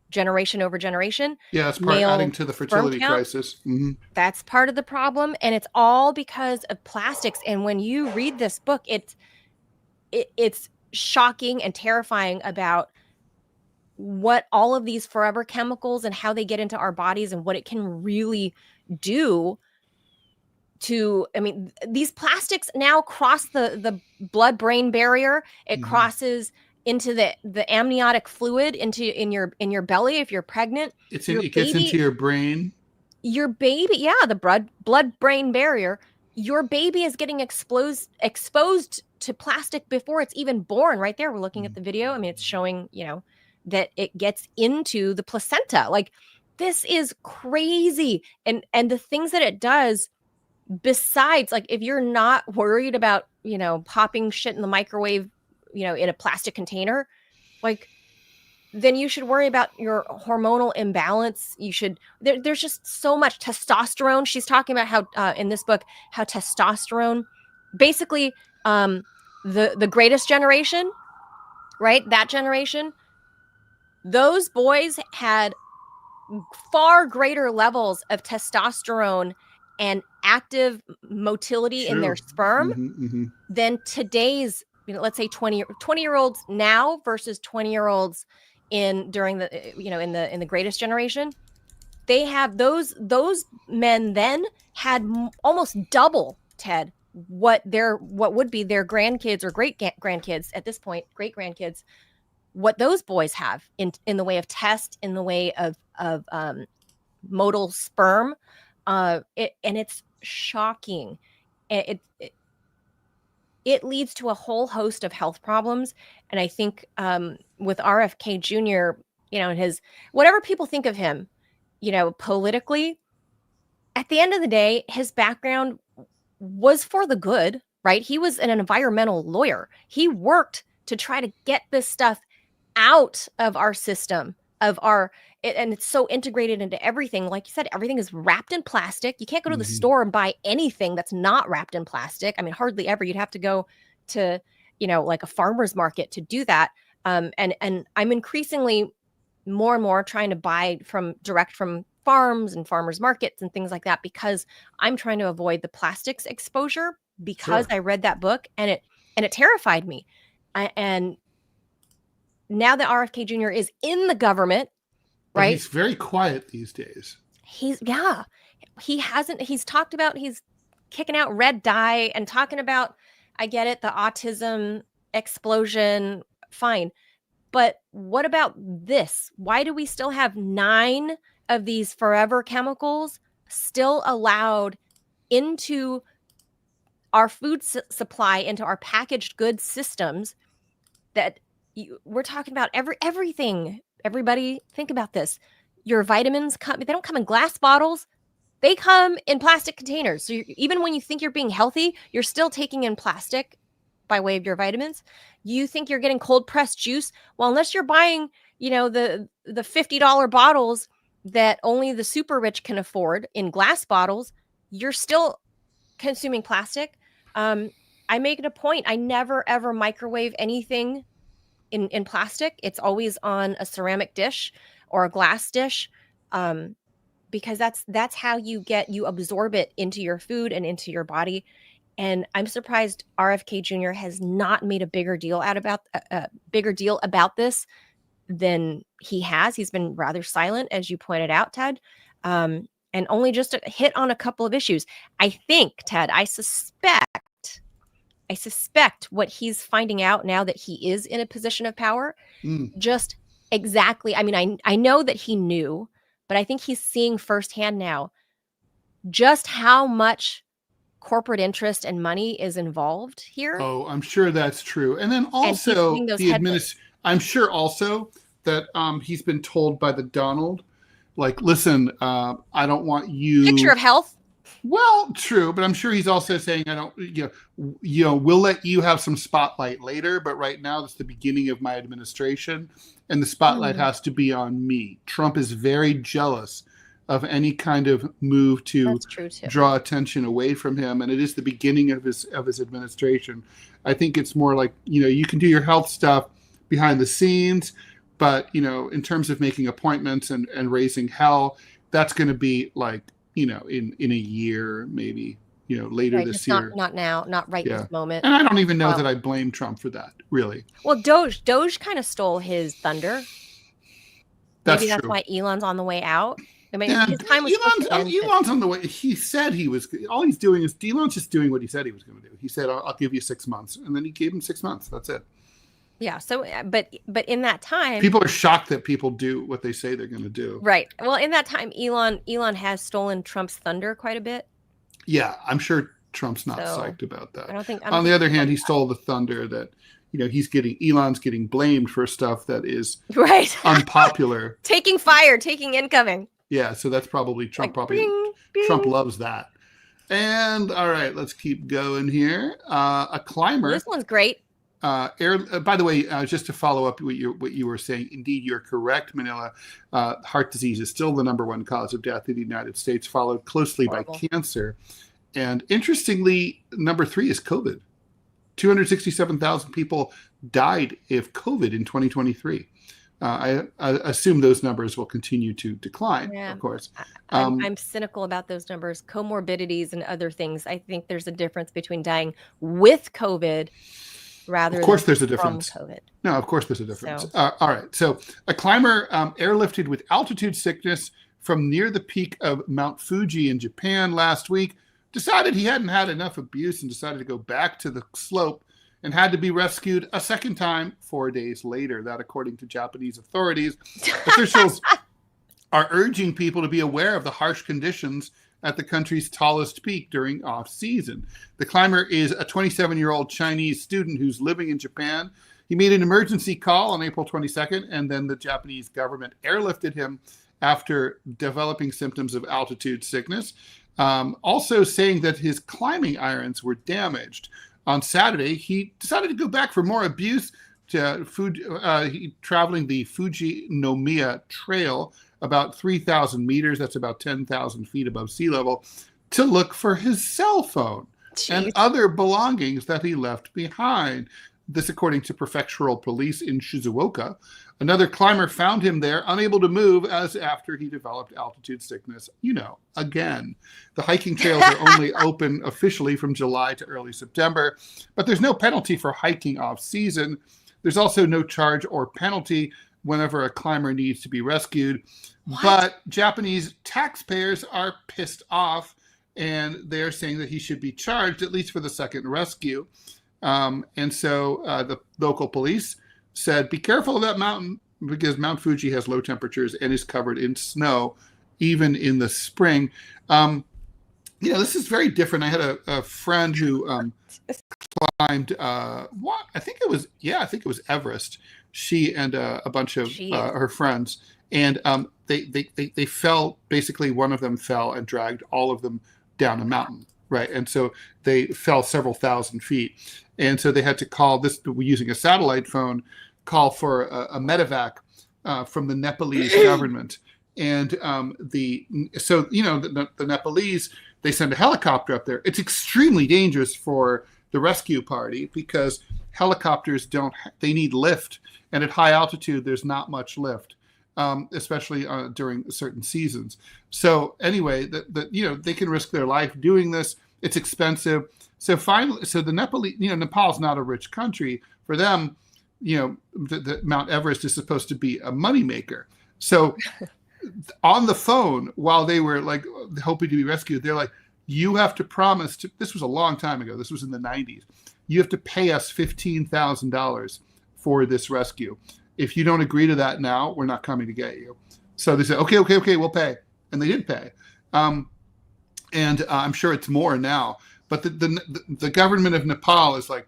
generation over generation. Yeah, that's part Male adding to the sperm fertility count, crisis. Mm-hmm. that's part of the problem, and it's all because of plastics. And when you read this book, it's shocking and terrifying about what all of these forever chemicals and how they get into our bodies and what it can really do to, I mean, these plastics now cross the blood-brain barrier. It crosses into the amniotic fluid in your belly if you're pregnant. It gets into your brain. Your baby, yeah, the blood-brain barrier. Your baby is getting exposed to plastic before it's even born. Right there, we're looking at the video. I mean, it's showing, that it gets into the placenta. Like, this is crazy. And the things that it does, besides, like, if you're not worried about, popping shit in the microwave, in a plastic container, like, then you should worry about your hormonal imbalance. You should, there's just so much testosterone. She's talking about how, in this book, how testosterone, basically, the greatest generation, right? That generation, those boys had far greater levels of testosterone and active motility in their sperm than today's, let's say 20-year-olds now versus 20-year-olds during the, in the greatest generation. They have those men then had almost double, Ted, what would be their grandkids or great grandkids at this point, great grandkids, what those boys have in the way of test, in the way of motile sperm. And it's shocking. It leads to a whole host of health problems. And I think with RFK Jr., and his, whatever people think of him, politically, at the end of the day, his background was for the good, right? He was an environmental lawyer. He worked to try to get this stuff out of our system, and it's so integrated into everything. Like you said, everything is wrapped in plastic. You can't go to the store and buy anything that's not wrapped in plastic. I mean, hardly ever. You'd have to go to, like a farmer's market to do that. And I'm increasingly more and more trying to buy direct from farms and farmers markets and things like that, because I'm trying to avoid the plastics exposure, because I read that book and it terrified me. And now that RFK Jr. is in the government, right? But he's very quiet these days. He's talked about, he's kicking out red dye and talking about, I get it, the autism explosion, fine. But what about this? Why do we still have 9 of these forever chemicals still allowed into our food supply, into our packaged goods systems, that we're talking about everything. Everybody, think about this. Your vitamins they don't come in glass bottles. They come in plastic containers. So even when you think you're being healthy, you're still taking in plastic by way of your vitamins. You think you're getting cold pressed juice. Well, unless you're buying, the $50 bottles that only the super rich can afford in glass bottles, you're still consuming plastic. I make it a point. I never, ever microwave anything in plastic. It's always on a ceramic dish or a glass dish, because that's how you absorb it into your food and into your body. And I'm surprised RFK Jr. has not made a bigger deal about this than he has. He's been rather silent, as you pointed out, Ted, and only just hit on a couple of issues. I think, Ted, I suspect what he's finding out now that he is in a position of power, just exactly. I mean, I know that he knew, but I think he's seeing firsthand now just how much corporate interest and money is involved here. Oh, I'm sure that's true. And then also I'm sure also that he's been told by the Donald, like, listen, I don't want you. Picture of health. Well, true, but I'm sure he's also saying, I don't, we'll let you have some spotlight later, but right now it's the beginning of my administration, and the spotlight has to be on me. Trump is very jealous of any kind of move to draw attention away from him, and it is the beginning of his administration. I think it's more like, you can do your health stuff behind the scenes, but in terms of making appointments and raising hell, that's going to be like, in a year, maybe, later this year. Not now, not right this moment. And I don't even know that I blame Trump for that, really. Well, Doge kind of stole his thunder. That's maybe that's true. Why Elon's on the way out. I mean, Yeah, his time was Elon's on the way. He said he was. All he's doing is Elon's just doing what he said he was going to do. He said, "I'll give you 6 months," and then he gave him 6 months. That's it. Yeah. So, but in that time, people are shocked that people do what they say they're going to do. Right. Well, in that time, Elon has stolen Trump's thunder quite a bit. Yeah, I'm sure Trump's not psyched about that. I don't think. On the other hand, he stole the thunder that Elon's getting blamed for stuff that is unpopular. Taking fire, taking incoming. Yeah, so that's probably Trump. Like, bing, bing. Trump loves that. And all right, let's keep going here. A climber. This one's great. By the way, just to follow up what you were saying, indeed, you're correct, Manila. Heart disease is still the number one cause of death in the United States, followed closely by cancer. And interestingly, number 3 is COVID. 267,000 people died of COVID in 2023. I assume those numbers will continue to decline, of course. I'm cynical about those numbers, comorbidities and other things. I think there's a difference between dying with COVID rather than there's a difference. From COVID. No, of course there's a difference. All right. So a climber airlifted with altitude sickness from near the peak of Mount Fuji in Japan last week decided he hadn't had enough abuse and decided to go back to the slope and had to be rescued a second time 4 days later. That, according to Japanese authorities. Officials are urging people to be aware of the harsh conditions at the country's tallest peak during off-season. The climber is a 27-year-old Chinese student who's living in Japan. He made an emergency call on April 22nd, and then the Japanese government airlifted him after developing symptoms of altitude sickness, also saying that his climbing irons were damaged. On Saturday, he decided to go back for more abuse to traveling the Fujinomiya Trail, about 3,000 meters, that's about 10,000 feet above sea level, to look for his cell phone and other belongings that he left behind. This, according to prefectural police in Shizuoka. Another climber found him there, unable to move, as after he developed altitude sickness, again. The hiking trails are only open officially from July to early September, but there's no penalty for hiking off-season. There's also no charge or penalty whenever a climber needs to be rescued. What? But Japanese taxpayers are pissed off, and they're saying that he should be charged, at least for the second rescue. And so the local police said, be careful of that mountain because Mount Fuji has low temperatures and is covered in snow, even in the spring. This is very different. I had a friend who climbed, I think it was Everest. She and a bunch of her friends. And they fell, basically one of them fell and dragged all of them down a mountain. Right. And so they fell several thousand feet. And so they had to call using a satellite phone, call for a medevac from the Nepalese government. And the Nepalese, they send a helicopter up there. It's extremely dangerous for the rescue party because helicopters they need lift. And at high altitude, there's not much lift. Especially during certain seasons. So anyway, they can risk their life doing this. It's expensive. So the Nepalese, Nepal's not a rich country. For them, the Mount Everest is supposed to be a moneymaker. So on the phone, while they were like hoping to be rescued, they're like, you have to promise this was a long time ago. This was in the 90s. You have to pay us $15,000 for this rescue. If you don't agree to that now, we're not coming to get you. So they said, okay, we'll pay. And they did pay. And I'm sure it's more now. But the government of Nepal is like,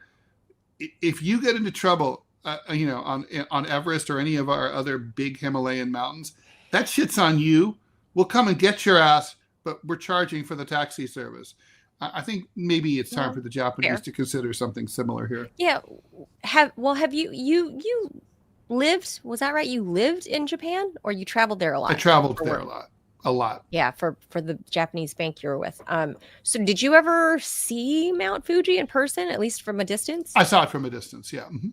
if you get into trouble, on Everest or any of our other big Himalayan mountains, that shit's on you. We'll come and get your ass. but we're charging for the taxi service. I think maybe it's time for the Japanese to consider something similar here. Yeah. Have you lived? Was that right? You lived in Japan, or you traveled there a lot? I traveled there a lot. Yeah, for the Japanese bank you were with. So did you ever see Mount Fuji in person, at least from a distance? I saw it from a distance. Yeah. Mm-hmm.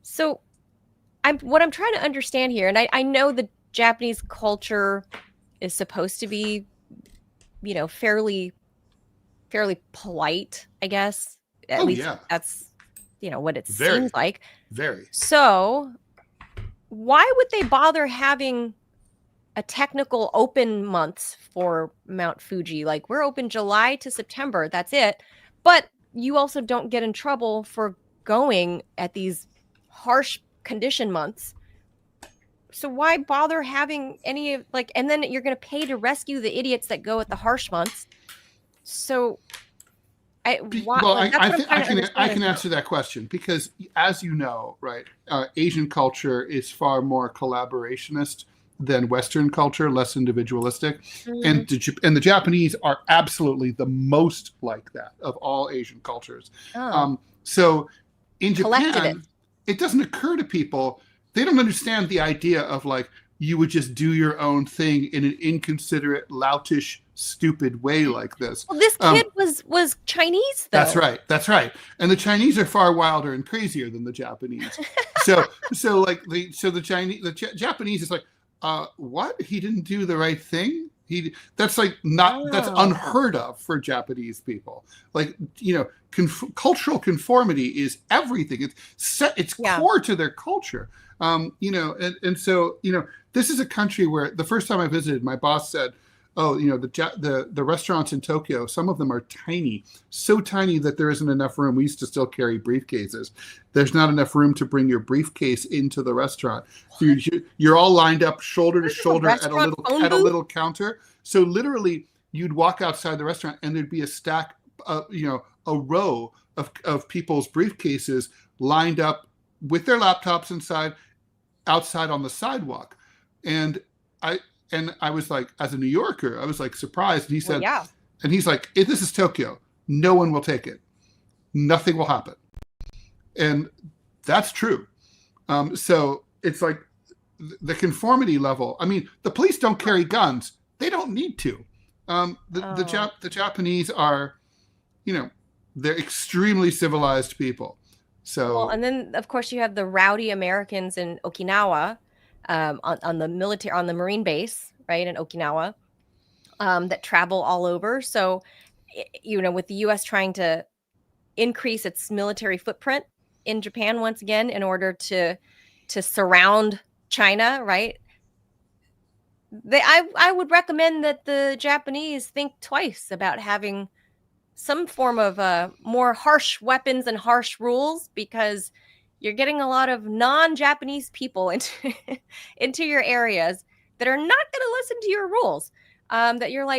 So, what I'm trying to understand here, and I know the Japanese culture is supposed to be, fairly polite, I guess. At least that's, what it seems like. Very. So, why would they bother having a technical open months for Mount Fuji? Like, we're open July to September. That's it. But you also don't get in trouble for going at these harsh condition months. So why bother having any of and then you're going to pay to rescue the idiots that go at the harsh months. So I can answer that question, because as you know, right, Asian culture is far more collaborationist than Western culture, less individualistic. Mm-hmm. And the Japanese are absolutely the most like that of all Asian cultures. So in Japan, it doesn't occur to people, they don't understand the idea of you would just do your own thing in an inconsiderate, loutish, stupid way like this. Well, this kid was Chinese, though. That's right. And the Chinese are far wilder and crazier than the Japanese. so the Japanese is what? He didn't do the right thing? That's unheard of for Japanese people. Cultural conformity is everything. It's core to their culture. And so this is a country where the first time I visited, my boss said, the restaurants in Tokyo, some of them are tiny, so tiny that there isn't enough room. We used to still carry briefcases. There's not enough room to bring your briefcase into the restaurant. So you're all lined up shoulder to shoulder at a little counter. So literally, you'd walk outside the restaurant and there'd be a stack, a row of people's briefcases lined up with their laptops outside on the sidewalk. And I was as a New Yorker, I was surprised. And he said, and he's like, this is Tokyo. No one will take it. Nothing will happen. And that's true. So it's the conformity level. I mean, the police don't carry guns. They don't need to. The Japanese are, they're extremely civilized people. So, and then of course you have the rowdy Americans in Okinawa, on the Marine base, right, in Okinawa, that travel all over. So, with the U.S. trying to increase its military footprint in Japan once again in order to surround China, right? I would recommend that the Japanese think twice about having some form of more harsh weapons and harsh rules, because you're getting a lot of non-Japanese people into your areas that are not going to listen to your rules. That you're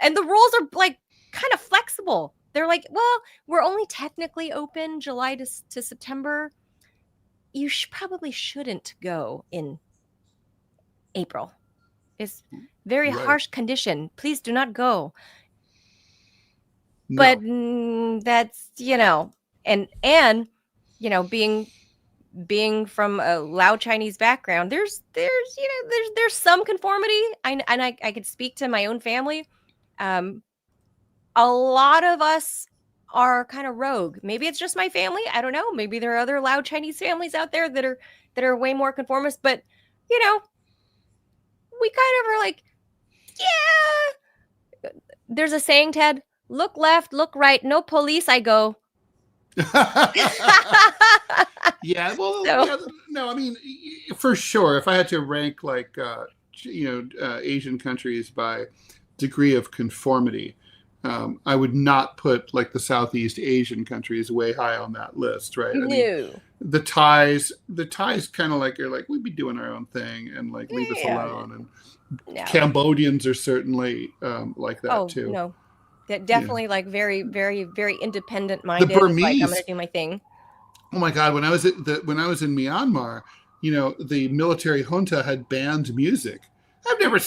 and the rules are kind of flexible. They're well, we're only technically open July to September. You probably shouldn't go in April. It's very harsh condition. Please do not go. No. But that's, and being from a loud Chinese background, there's some conformity. I could speak to my own family. A lot of us are kind of rogue. Maybe it's just my family. I don't know. Maybe there are other loud Chinese families out there that are way more conformist. But we kind of are yeah. There's a saying, Ted. Look left, look right. No police, I go. Yeah, well, no, I mean, for sure. If I had to rank Asian countries by degree of conformity, I would not put the Southeast Asian countries way high on that list, right? No. I mean, the Thais kind of are we'd be doing our own thing and leave us alone. And Cambodians are certainly like that too. Oh no. Definitely very, very, very independent minded. The Burmese, I'm going to do my thing. Oh my God! When I was in Myanmar, the military junta had banned music.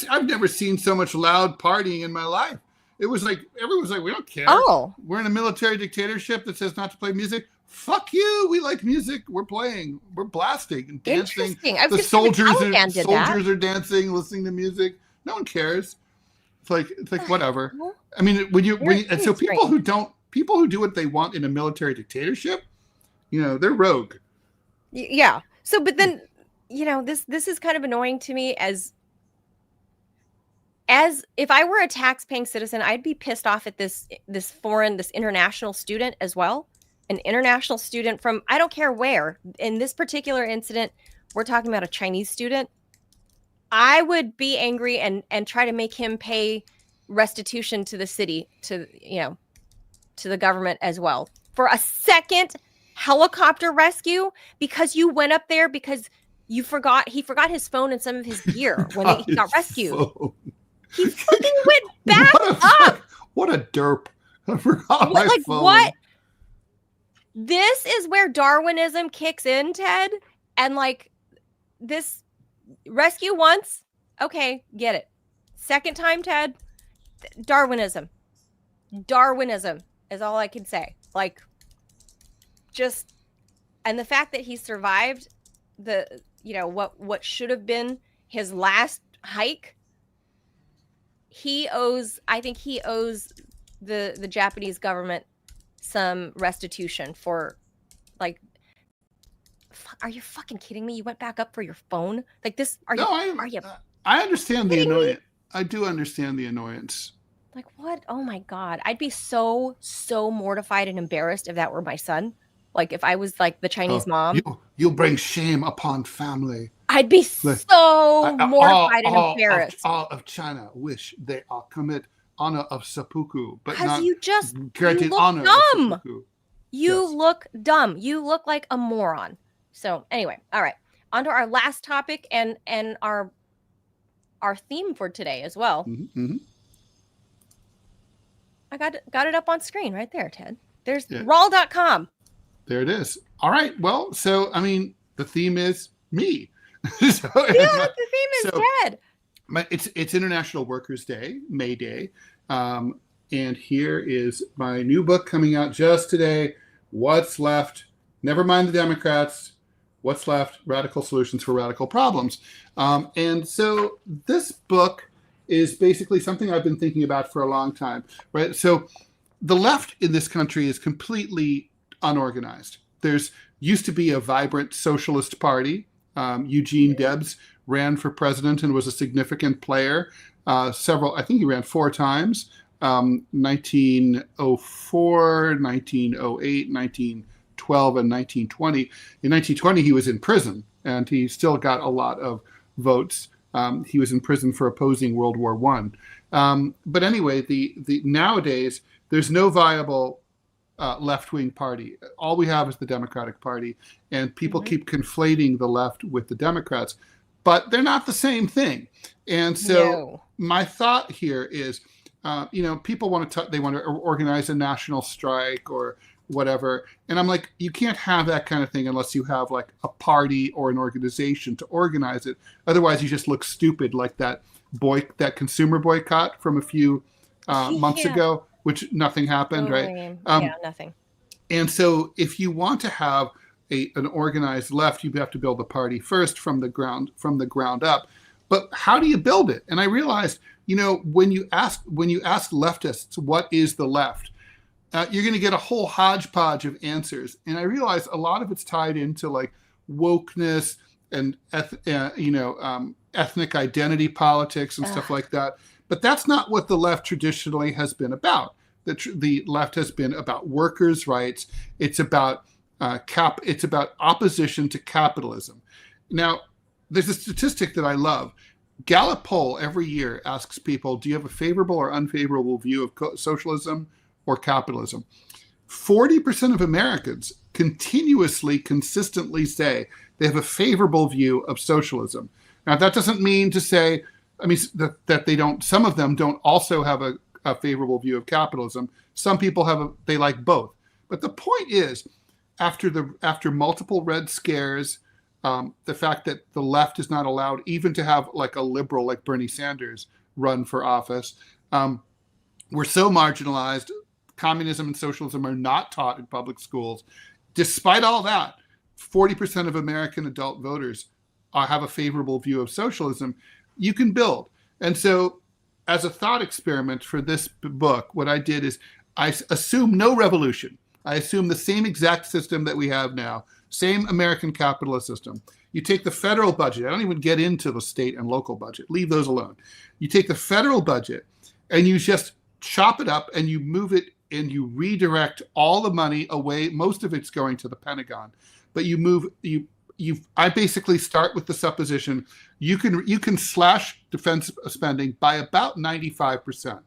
I've never seen so much loud partying in my life. It was like everyone's like, we don't care. Oh, We're in a military dictatorship that says not to play music. Fuck you. We like music. We're playing. We're blasting and dancing. interesting. I was The just saying the soldiers Taliban did are dancing, listening to music. No one cares. It's like whatever. Well, I mean, and so strange. people who do what they want in a military dictatorship, they're rogue. Yeah. So, but then, this is kind of annoying to me as if I were a tax-paying citizen, I'd be pissed off at this international student as well. An international student from, I don't care where. In this particular incident, we're talking about a Chinese student. I would be angry and try to make him pay restitution to the city, to the government as well, for a second helicopter rescue because you went up there because he forgot his phone and some of his gear when he got rescued. Phone. He fucking went back up. What a derp. I forgot my phone. What? This is where Darwinism kicks in, Ted. And this rescue once, okay, get it. Second time, Ted, Darwinism. Darwinism is all I can say. And the fact that he survived what should have been his last hike, I think he owes the Japanese government some restitution for are you fucking kidding me? You went back up for your phone like this? Are you? I understand the annoyance. I do understand the annoyance. Like what? Oh my God. I'd be so mortified and embarrassed if that were my son. Like if I was like the Chinese mom. You'll bring shame upon family. I'd be so mortified and embarrassed. All of China wish they all commit honor of seppuku, but not you granted look honor dumb. of seppuku. You look dumb. You look like a moron. So anyway, all right. On to our last topic and our theme for today as well. Mm-hmm. I got it up on screen right there, Ted. There's Yeah. Rall.com. There it is. All right. Well, so I mean, the theme is me. The theme is Ted. It's International Workers' Day, May Day, and here is my new book coming out just today. What's Left? Never mind the Democrats. What's Left? Radical Solutions for Radical Problems. And so this book is basically something I've been thinking about for a long time, right? So the left in this country is completely unorganized. There's used to be a vibrant socialist party. Eugene Debs ran for president and was a significant player. I think he ran 4 times, 1904, 1908, 1912, and 1920. In 1920, he was in prison, and he still got a lot of votes. He was in prison for opposing World War I. But anyway, the nowadays, there's no viable left-wing party. All we have is the Democratic Party, and people keep conflating the left with the Democrats, but they're not the same thing. And so my thought here is, people want to organize a national strike or whatever, and I'm like, you can't have that kind of thing unless you have like a party or an organization to organize it. Otherwise, you just look stupid, like that consumer boycott from a few months ago, which nothing happened, right? Nothing. And so if you want to have an organized left, you have to build a party first from the ground up. But how do you build it? And I realized, when you ask leftists, what is the left? You're going to get a whole hodgepodge of answers. And I realized a lot of it's tied into like wokeness and ethnic identity politics and stuff like that. But that's not what the left traditionally has been about. The left has been about workers' rights. It's about it's about opposition to capitalism. Now, there's a statistic that I love. Gallup poll every year asks people, do you have a favorable or unfavorable view of socialism or capitalism? 40% of Americans consistently say they have a favorable view of socialism. Now, that doesn't mean to say, that they don't. Some of them don't also have a favorable view of capitalism. Some people they like both. But the point is, after multiple Red Scares, the fact that the left is not allowed even to have like a liberal like Bernie Sanders run for office. We're so marginalized. Communism and socialism are not taught in public schools. Despite all that, 40% of American adult voters have a favorable view of socialism. You can build. And so as a thought experiment for this book, what I did is I assume no revolution. I assume the same exact system that we have now, same American capitalist system. You take the federal budget. I don't even get into the state and local budget. Leave those alone. You take the federal budget and you just chop it up and you move it and you redirect all the money away. Most of it's going to the Pentagon, but I basically start with the supposition you can slash defense spending by about 95%.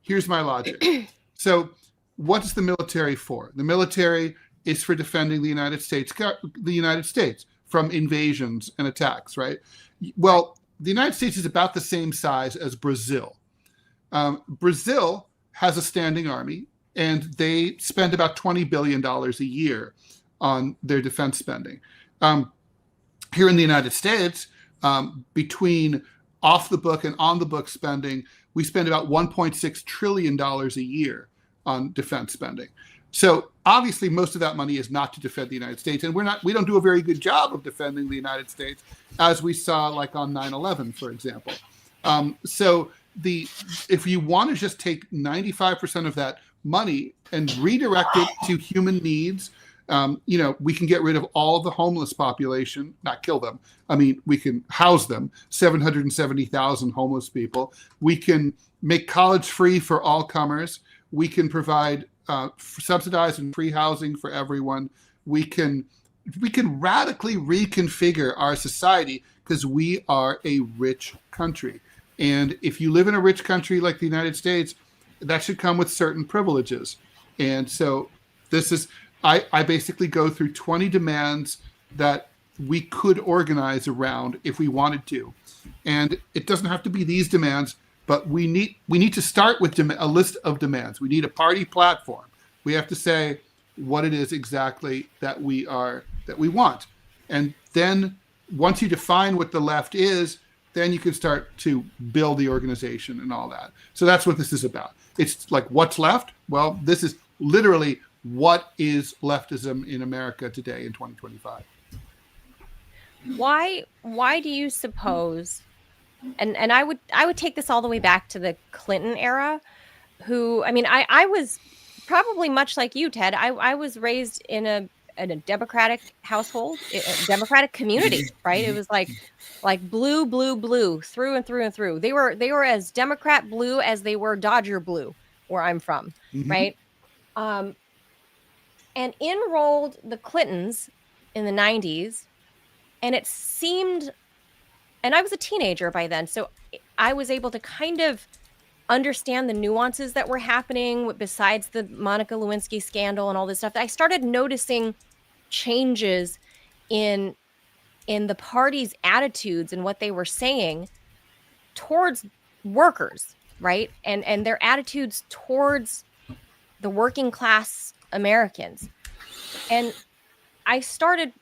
Here's my logic. So what's the military for? The military is for defending the United States from invasions and attacks, right? Well, the United States is about the same size as Brazil. Brazil has a standing army, and they spend about $20 billion a year on their defense spending. Here in the United States, between off the book and on the book spending, we spend about $1.6 trillion a year on defense spending. So obviously most of that money is not to defend the United States. And we don't do a very good job of defending the United States, as we saw like on 9/11, for example. So if you want to just take 95% of that money and redirect it to human needs, we can get rid of all of the homeless population, not kill them. I mean, we can house them, 770,000 homeless people. We can make college free for all comers. We can provide subsidized and free housing for everyone. We can radically reconfigure our society because we are a rich country. And if you live in a rich country like the United States, that should come with certain privileges. And so I basically go through 20 demands that we could organize around if we wanted to. And it doesn't have to be these demands, but we need to start with a list of demands. We need a party platform. We have to say what it is exactly that we want. And then once you define what the left is, then you can start to build the organization and all that. So that's what this is about. It's like, what's left? Well, this is literally what is leftism in America today in 2025. Why do you suppose, and I would take this all the way back to the Clinton era, I was probably much like you, Ted. I was raised in a Democratic household, a Democratic community, right? It was like blue through and through and through. They were as Democrat blue as they were Dodger blue, where I'm from, right? And enrolled the Clintons in the 90s. And it seemed, and I was a teenager by then, so I was able to kind of understand the nuances that were happening besides the Monica Lewinsky scandal and all this stuff. I started noticing changes in the party's attitudes and what they were saying towards workers, right? And their attitudes towards the working class Americans. And I started,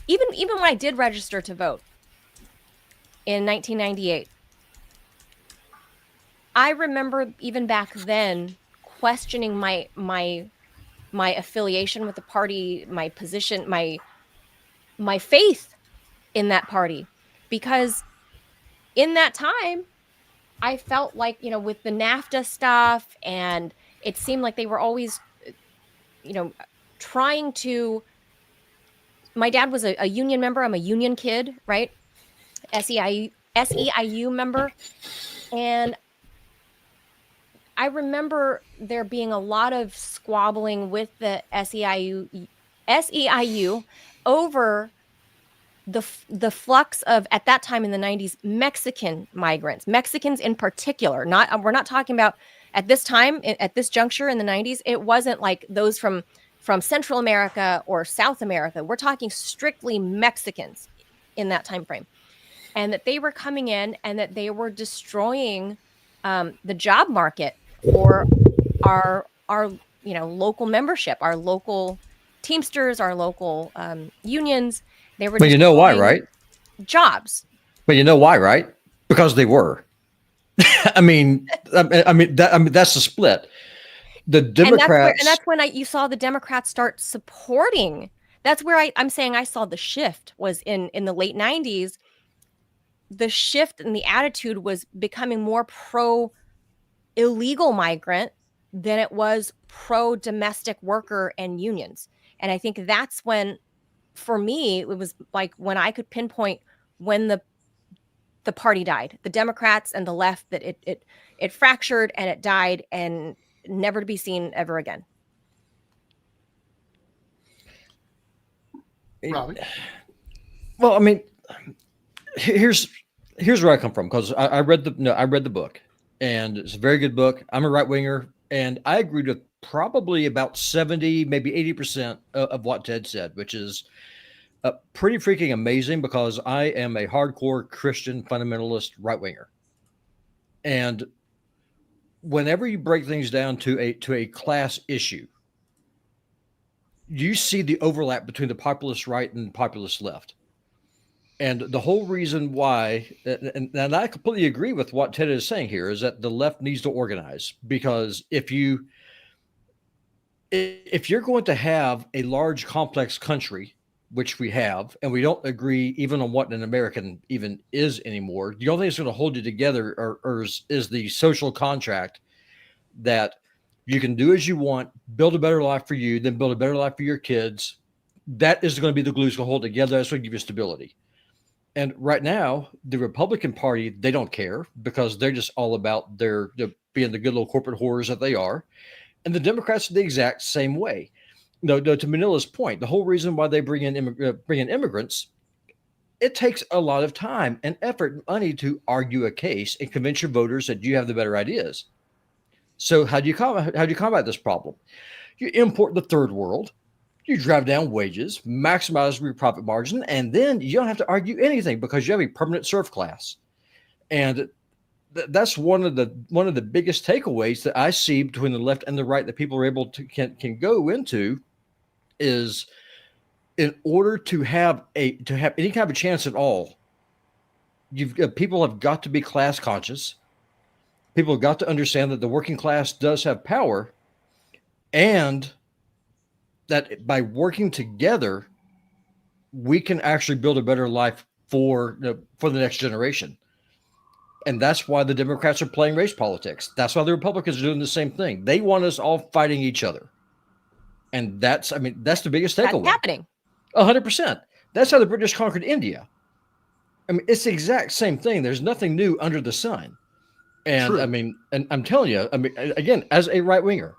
even when I did register to vote in 1998, I remember even back then questioning my affiliation with the party, my position, my faith in that party, because in that time I felt like, with the NAFTA stuff, and it seemed like they were always, trying to. My dad was a union member. I'm a union kid, right? SEIU member. And I remember there being a lot of squabbling with the SEIU over the flux of, at that time in the 90s, Mexican migrants, Mexicans in particular. We're not talking about at this time, at this juncture in the 90s, it wasn't like those from Central America or South America. We're talking strictly Mexicans in that time frame. And that they were coming in and that they were destroying the job market for our local membership, our local Teamsters, our local unions. They were But you know why, destroying right? jobs. But you know why, right? Because they were. I mean, that's the split. The Democrats, And that's when you saw the Democrats start supporting. That's where I'm saying I saw the shift was in the late 90s. The shift in the attitude was becoming more pro illegal migrant than it was pro domestic worker and unions. And I think that's when, for me, it was like when I could pinpoint when the party died, the Democrats and the left, that it fractured and it died and never to be seen ever again. Robbie? Well, I mean, here's where I come from, because I read the book, and it's a very good book. I'm a right winger, and I agreed with probably about 70, maybe 80% of what Ted said, which is pretty freaking amazing, because I am a hardcore Christian fundamentalist right winger, and whenever you break things down to a class issue, you see the overlap between the populist right and the populist left. And the whole reason why, and I completely agree with what Ted is saying here, is that the left needs to organize, because if you're going to have a large, complex country, which we have, and we don't agree even on what an American even is anymore, the only thing that's going to hold you together is the social contract that you can do as you want, build a better life for you, then build a better life for your kids. That is going to be the glue that's going to hold together. That's going to give you stability. And right now, the Republican Party, they don't care, because they're just all about their being the good little corporate whores that they are. And the Democrats are the exact same way. No, to Manila's point, the whole reason why they bring in immigrants, it takes a lot of time and effort and money to argue a case and convince your voters that you have the better ideas. So how do you combat this problem? You import the third world. You drive down wages, maximize your profit margin, and then you don't have to argue anything, because you have a permanent serf class. And that's one of the biggest takeaways that I see between the left and the right that people are able to can go into, is in order to have any kind of a chance at all, people have got to be class conscious. People have got to understand that the working class does have power, and that by working together, we can actually build a better life for the next generation. And that's why the Democrats are playing race politics. That's why the Republicans are doing the same thing. They want us all fighting each other. And that's the biggest takeaway. That's happening. 100%. That's how the British conquered India. I mean, it's the exact same thing. There's nothing new under the sun. And True. I mean, and I'm telling you, I mean, again, as a right winger,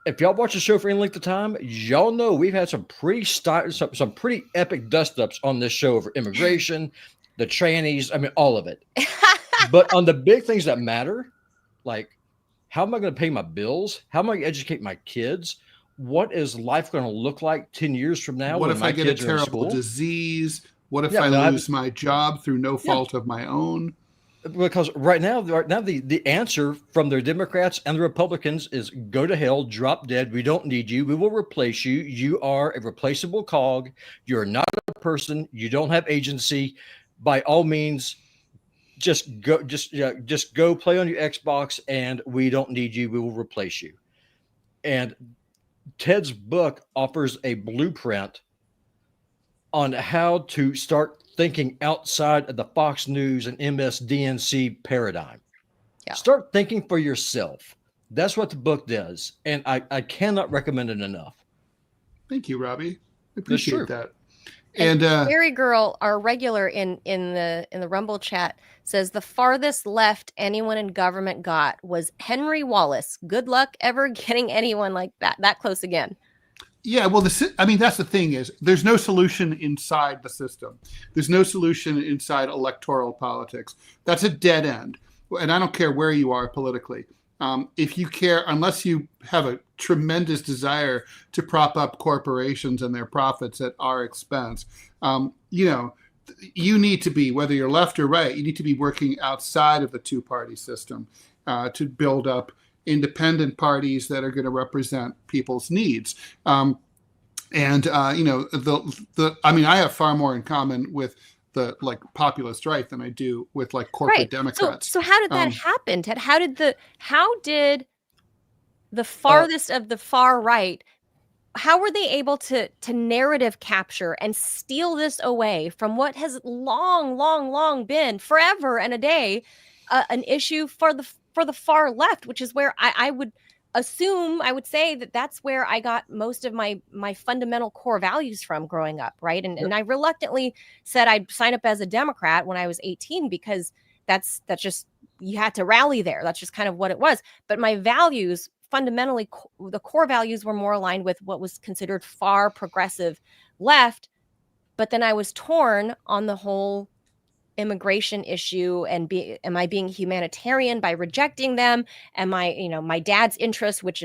if y'all watch the show for any length of time, y'all know we've had some pretty epic dust ups on this show over immigration, the trannies, I mean, all of it. But on the big things that matter, like, how am I going to pay my bills? How am I going to educate my kids? What is life going to look like 10 years from now? What if I get a terrible disease? What if I lose my job through no fault of my own? Because right now the answer from the Democrats and the Republicans is go to hell, drop dead. We don't need you. We will replace you. You are a replaceable cog. You're not a person. You don't have agency. By all means, just go play on your Xbox, and we don't need you. We will replace you. And Ted's book offers a blueprint on how to start thinking outside of the Fox News and MSDNC paradigm. Yeah. Start thinking for yourself. That's what the book does. And I cannot recommend it enough. Thank you, Robbie. I appreciate that. And Fairy Girl, our regular in the Rumble chat, says the farthest left anyone in government got was Henry Wallace. Good luck ever getting anyone like that close again. Yeah, well, that's the thing is there's no solution inside the system. There's no solution inside electoral politics. That's a dead end. And I don't care where you are politically. If you care, unless you have a tremendous desire to prop up corporations and their profits at our expense, you need to be, whether you're left or right, you need to be working outside of the two-party system to build up independent parties that are going to represent people's needs. And I mean, I have far more in common with the like populist right than I do with like corporate Democrats. So how did that happen, Ted? How did the farthest of the far right, how were they able to narrative capture and steal this away from what has long been forever and a day an issue for the far left, which is where I would assume, I would say that's where I got most of my fundamental core values from growing up, right? And I reluctantly said I'd sign up as a Democrat when I was 18 because that's just, you had to rally there. That's just kind of what it was. But my values, fundamentally, the core values were more aligned with what was considered far progressive left. But then I was torn on the whole immigration issue and am I being humanitarian by rejecting them? Am I, my dad's interest, which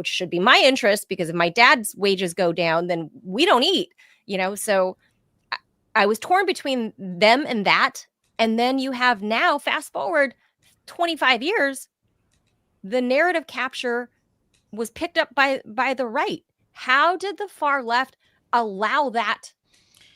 should be my interest, because if my dad's wages go down, then we don't eat, so I was torn between them and that. And then you have now, fast forward 25 years, the narrative capture was picked up by the right. How did the far left allow that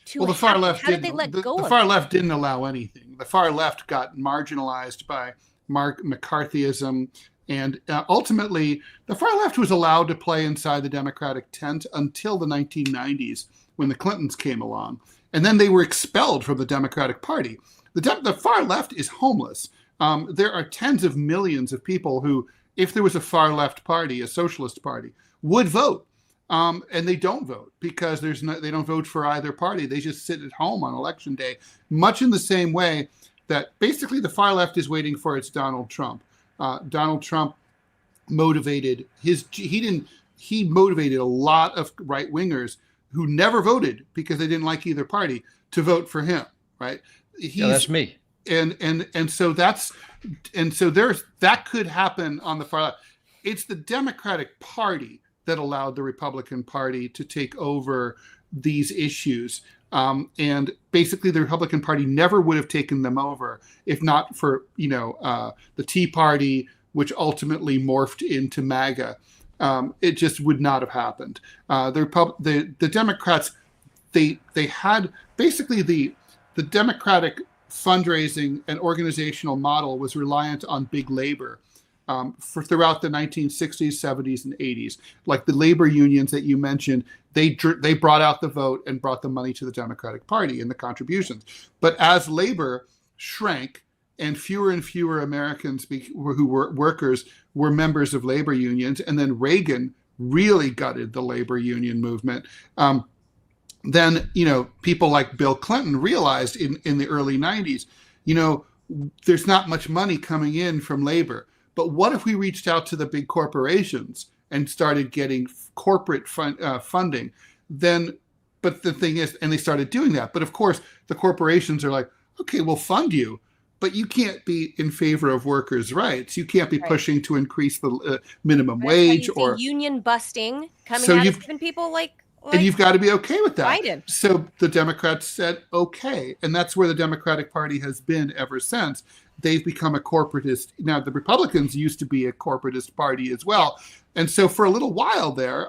to happen? The far left How did they let go of it? The far left didn't allow anything. The far left got marginalized by McCarthyism, and ultimately the far left was allowed to play inside the Democratic tent until the 1990s when the Clintons came along, and then they were expelled from the Democratic Party. The far left is homeless. There are tens of millions of people who, if there was a far left party, a socialist party, would vote. And they don't vote because they don't vote for either party. They just sit at home on election day, much in the same way that basically the far left is waiting for its Donald Trump. Donald Trump motivated he motivated a lot of right wingers who never voted because they didn't like either party to vote for him. Right? That's me. And so that could happen on the far left. It's the Democratic Party that allowed the Republican Party to take over these issues. And basically the Republican Party never would have taken them over if not for, the Tea Party, which ultimately morphed into MAGA. It just would not have happened. The Democrats, they had basically the Democratic fundraising and organizational model was reliant on big labor. For throughout the 1960s, 70s, and 80s, like the labor unions that you mentioned, they brought out the vote and brought the money to the Democratic Party and the contributions. But as labor shrank and fewer Americans who were workers were members of labor unions, and then Reagan really gutted the labor union movement. Then people like Bill Clinton realized in the early 90s, there's not much money coming in from labor. But what if we reached out to the big corporations and started getting corporate funding? But the thing is, and they started doing that. But of course, the corporations are like, okay, we'll fund you, but you can't be in favor of workers' rights. You can't be pushing to increase the minimum wage or union busting coming out of even people like. And you've got to be okay with that. Biden. So the Democrats said, okay. And that's where the Democratic Party has been ever since. They've become a corporatist. Now, the Republicans used to be a corporatist party as well. And so for a little while there,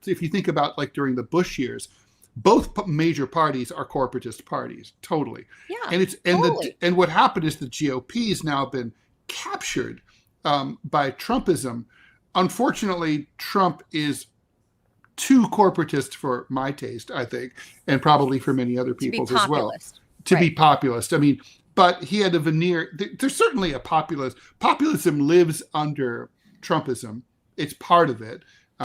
if you think about like during the Bush years, both major parties are corporatist parties, totally. Yeah, and what happened is the GOP has now been captured by Trumpism. Unfortunately, Trump is too corporatist for my taste, I think, and probably for many other people's as well. To be populist. I mean, but he had a veneer. There's certainly a populist. Populism lives under Trumpism. It's part of it.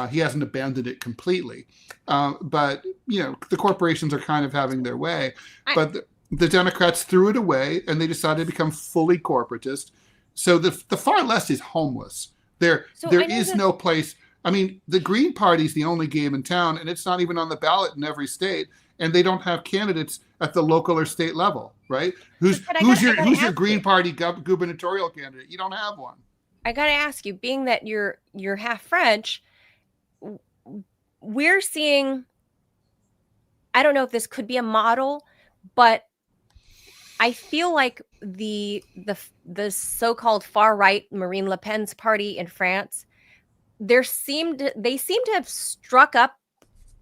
He hasn't abandoned it completely. But, the corporations are kind of having their way. But the Democrats threw it away, and they decided to become fully corporatist. So the far left is homeless. There is no place. I mean, the Green Party is the only game in town, and it's not even on the ballot in every state, and they don't have candidates at the local or state level, right? Who's your Green Party gubernatorial candidate? You don't have one. I got to ask you, being that you're half French, we're seeing, I don't know if this could be a model, but I feel like the so-called far right Marine Le Pen's party in France, they seem to have struck up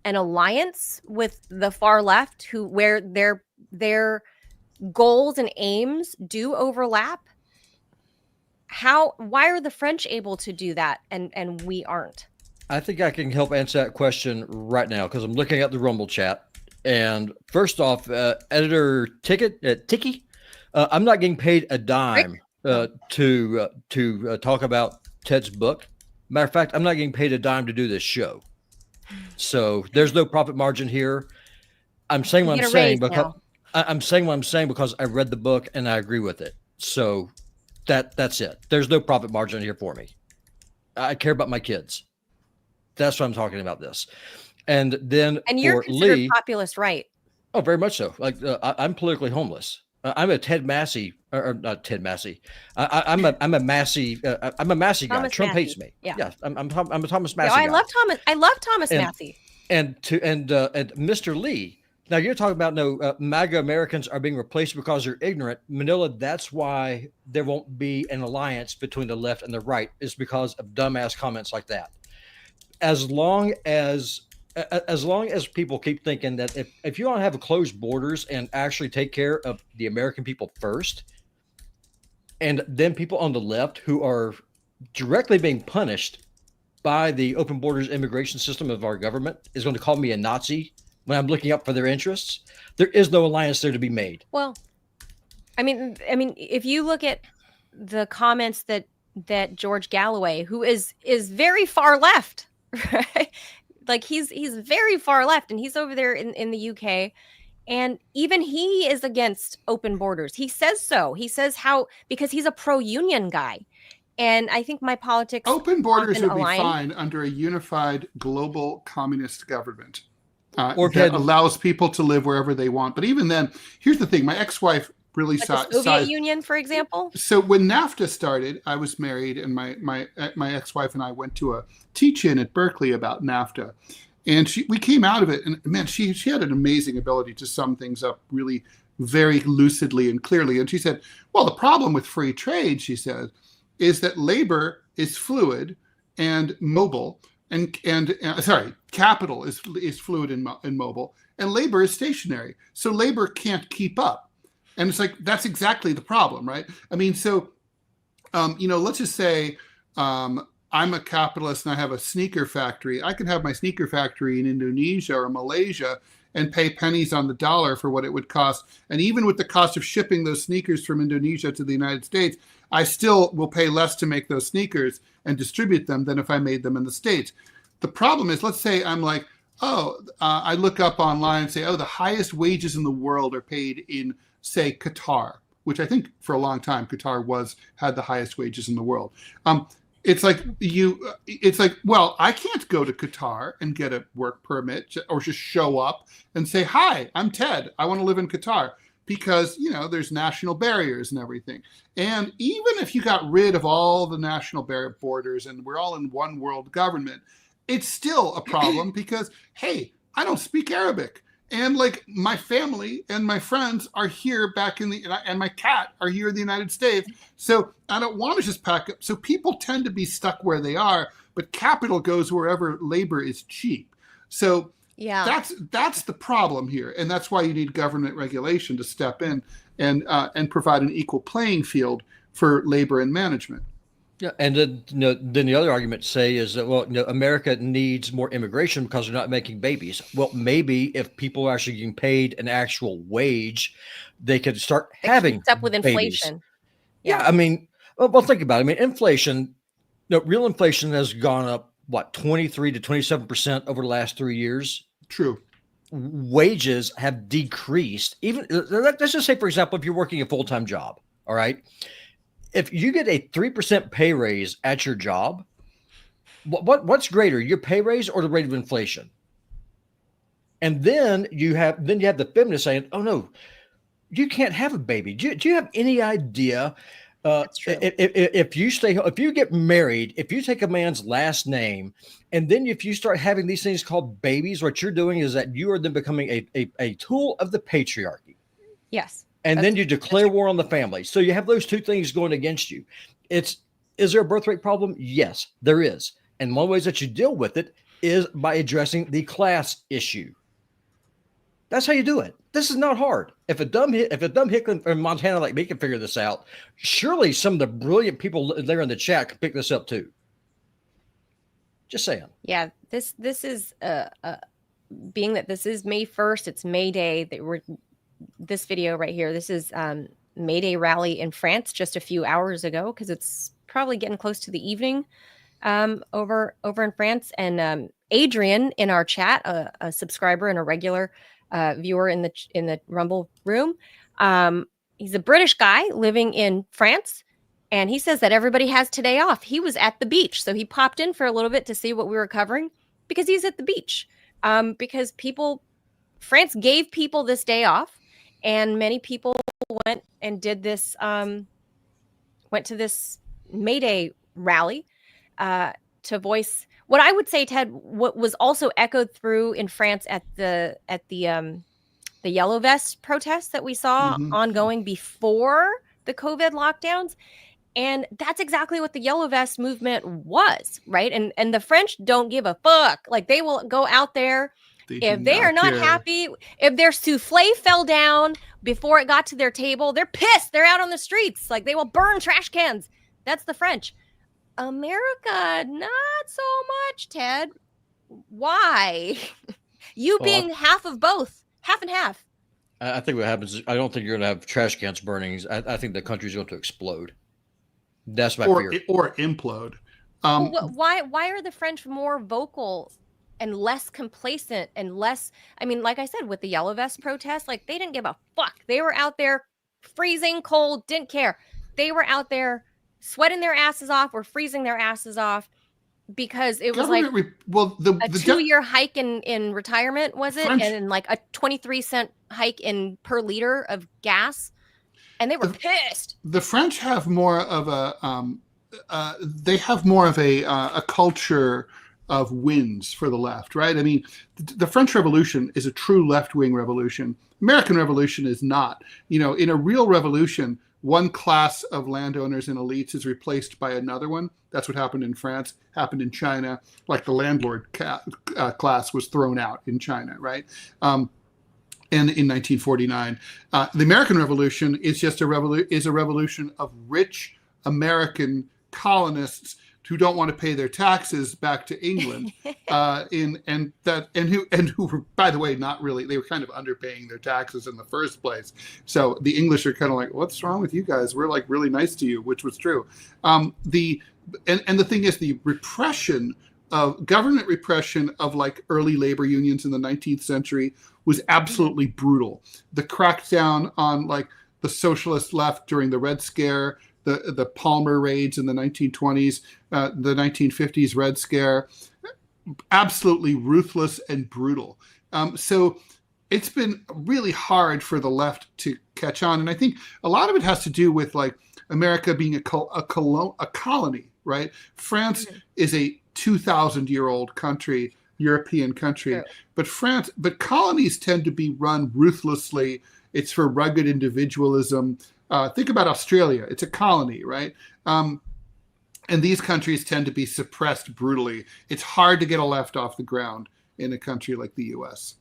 an alliance with the far left, where their goals and aims do overlap? Why are the French able to do that and we aren't? I think I can help answer that question right now because I'm looking at the Rumble chat. And first off, editor Tiki, I'm not getting paid a dime to talk about Ted's book. Matter of fact, I'm not getting paid a dime to do this show. So there's no profit margin here. I'm saying what I'm saying because I'm saying what I'm saying because I read the book and I agree with it. So that's it. There's no profit margin here for me. I care about my kids. That's what I'm talking about this. And then you're for considered Lee, populist, right? Oh, very much so. Like I'm politically homeless. I'm a Ted Massey, or not Ted Massey. I'm a Massey. I'm a Massey guy. Trump hates me. Yeah. I'm a Thomas Massey guy. I love Thomas Massey. And Mr. Lee. Now you're talking about MAGA Americans are being replaced because they're ignorant. Manila, that's why there won't be an alliance between the left and the right, is because of dumbass comments like that. As long as people keep thinking that if you don't have closed borders and actually take care of the American people first, and then people on the left who are directly being punished by the open borders immigration system of our government is going to call me a Nazi when I'm looking up for their interests, there is no alliance there to be made. Well, I mean, if you look at the comments that George Galloway, who is very far left, right? Like he's very far left, and he's over there in the UK, and even he is against open borders. He says so. He says because he's a pro-union guy. And I think my politics open borders would be fine under a unified global communist government that allows people to live wherever they want. But even then, here's the thing: my ex-wife really saw the Soviet Union, for example. So when NAFTA started, I was married, and my ex-wife and I went to a teach-in at Berkeley about NAFTA, and we came out of it, and man, she had an amazing ability to sum things up really very lucidly and clearly. And she said, "Well, the problem with free trade," she said, "is that labor is fluid and mobile, and capital is fluid and mobile, and labor is stationary. So labor can't keep up." And it's like, that's exactly the problem, right? I mean, so, let's just say I'm a capitalist and I have a sneaker factory. I can have my sneaker factory in Indonesia or Malaysia and pay pennies on the dollar for what it would cost. And even with the cost of shipping those sneakers from Indonesia to the United States, I still will pay less to make those sneakers and distribute them than if I made them in the States. The problem is, let's say I'm like, I look up online and say, the highest wages in the world are paid in, say, Qatar, which I think for a long time Qatar had the highest wages in the world. It's like, well, I can't go to Qatar and get a work permit or just show up and say, "Hi, I'm Ted. I want to live in Qatar," because, there's national barriers and everything. And even if you got rid of all the national borders and we're all in one world government, it's still a problem because, hey, I don't speak Arabic. And like my family and my friends are here and my cat are here in the United States. So I don't want to just pack up. So people tend to be stuck where they are, but capital goes wherever labor is cheap. So yeah, that's the problem here. And that's why you need government regulation to step in and provide an equal playing field for labor and management. Yeah, and then the other argument to say is that, well, America needs more immigration because they're not making babies. Well, maybe if people are actually getting paid an actual wage, they could start having keeps up with babies. Inflation. Yeah, I mean, well, think about it. I mean, inflation, real inflation has gone up, 23 to 27% over the last 3 years. True. Wages have decreased. Even let's just say, for example, if you're working a full-time job, all right. If you get a 3% pay raise at your job, what's greater, your pay raise or the rate of inflation? And then you have the feminists saying, "Oh no, you can't have a baby." Do you have any idea? If you get married, if you take a man's last name, and then if you start having these things called babies, what you're doing is that you are then becoming a tool of the patriarchy. Yes. And then you declare war on the family. So you have those two things going against you. Is there a birth rate problem? Yes, there is. And one of the ways that you deal with it is by addressing the class issue. That's how you do it. This is not hard. If a dumb hick in Montana like me can figure this out, surely some of the brilliant people there in the chat can pick this up too. Just saying. Yeah, this is being that this is May 1st, it's May Day. This video right here. This is May Day rally in France just a few hours ago, because it's probably getting close to the evening over in France. And Adrian in our chat, a subscriber and a regular viewer in the Rumble room, he's a British guy living in France, and he says that everybody has today off. He was at the beach, so he popped in for a little bit to see what we were covering because he's at the beach. Because France gave people this day off, and many people went and did this, went to this May Day rally to voice what I would say, Ted, what was also echoed through in France at the Yellow Vest protests that we saw ongoing before the COVID lockdowns. And that's exactly what the Yellow Vest movement was, right? And the French don't give a fuck. Like, they will go out there. If they are not happy, if their souffle fell down before it got to their table, they're pissed. They're out on the streets. Like, they will burn trash cans. That's the French. America, not so much, Ted. Why? Being half of both, half and half. I think what happens is, I don't think you're going to have trash cans burning. I think the country's going to explode. That's my fear. Or implode. Why are the French more vocal and less complacent and less? I mean, like I said, with the Yellow Vest protests, like, they didn't give a fuck. They were out there freezing cold, didn't care. They were out there sweating their asses off or freezing their asses off because it was like a 2-year hike in retirement, was it? And like a 23-cent hike in per liter of gas. And they were pissed. The French have more of a culture of wins for the left, right? I mean, the French Revolution is a true left-wing revolution. American Revolution is not. You know, in a real revolution, one class of landowners and elites is replaced by another one. That's what happened in France, happened in China. Like, the landlord class was thrown out in China, right? And in 1949, the American Revolution is just a revolution of rich American colonists who don't want to pay their taxes back to England, who were, by the way, not really. They were kind of underpaying their taxes in the first place. So the English are kind of like, "What's wrong with you guys? We're like really nice to you," which was true. The thing is, the government repression of like early labor unions in the 19th century was absolutely brutal. The crackdown on like the socialist left during the Red Scare, the Palmer raids in the 1920s, the 1950s Red Scare, absolutely ruthless and brutal. So it's been really hard for the left to catch on. And I think a lot of it has to do with like America being a colony, right? France is a 2,000-year-old country, European country, but colonies tend to be run ruthlessly. It's for rugged individualism. Think about Australia. It's a colony, right? And these countries tend to be suppressed brutally. It's hard to get a left off the ground in a country like the U.S.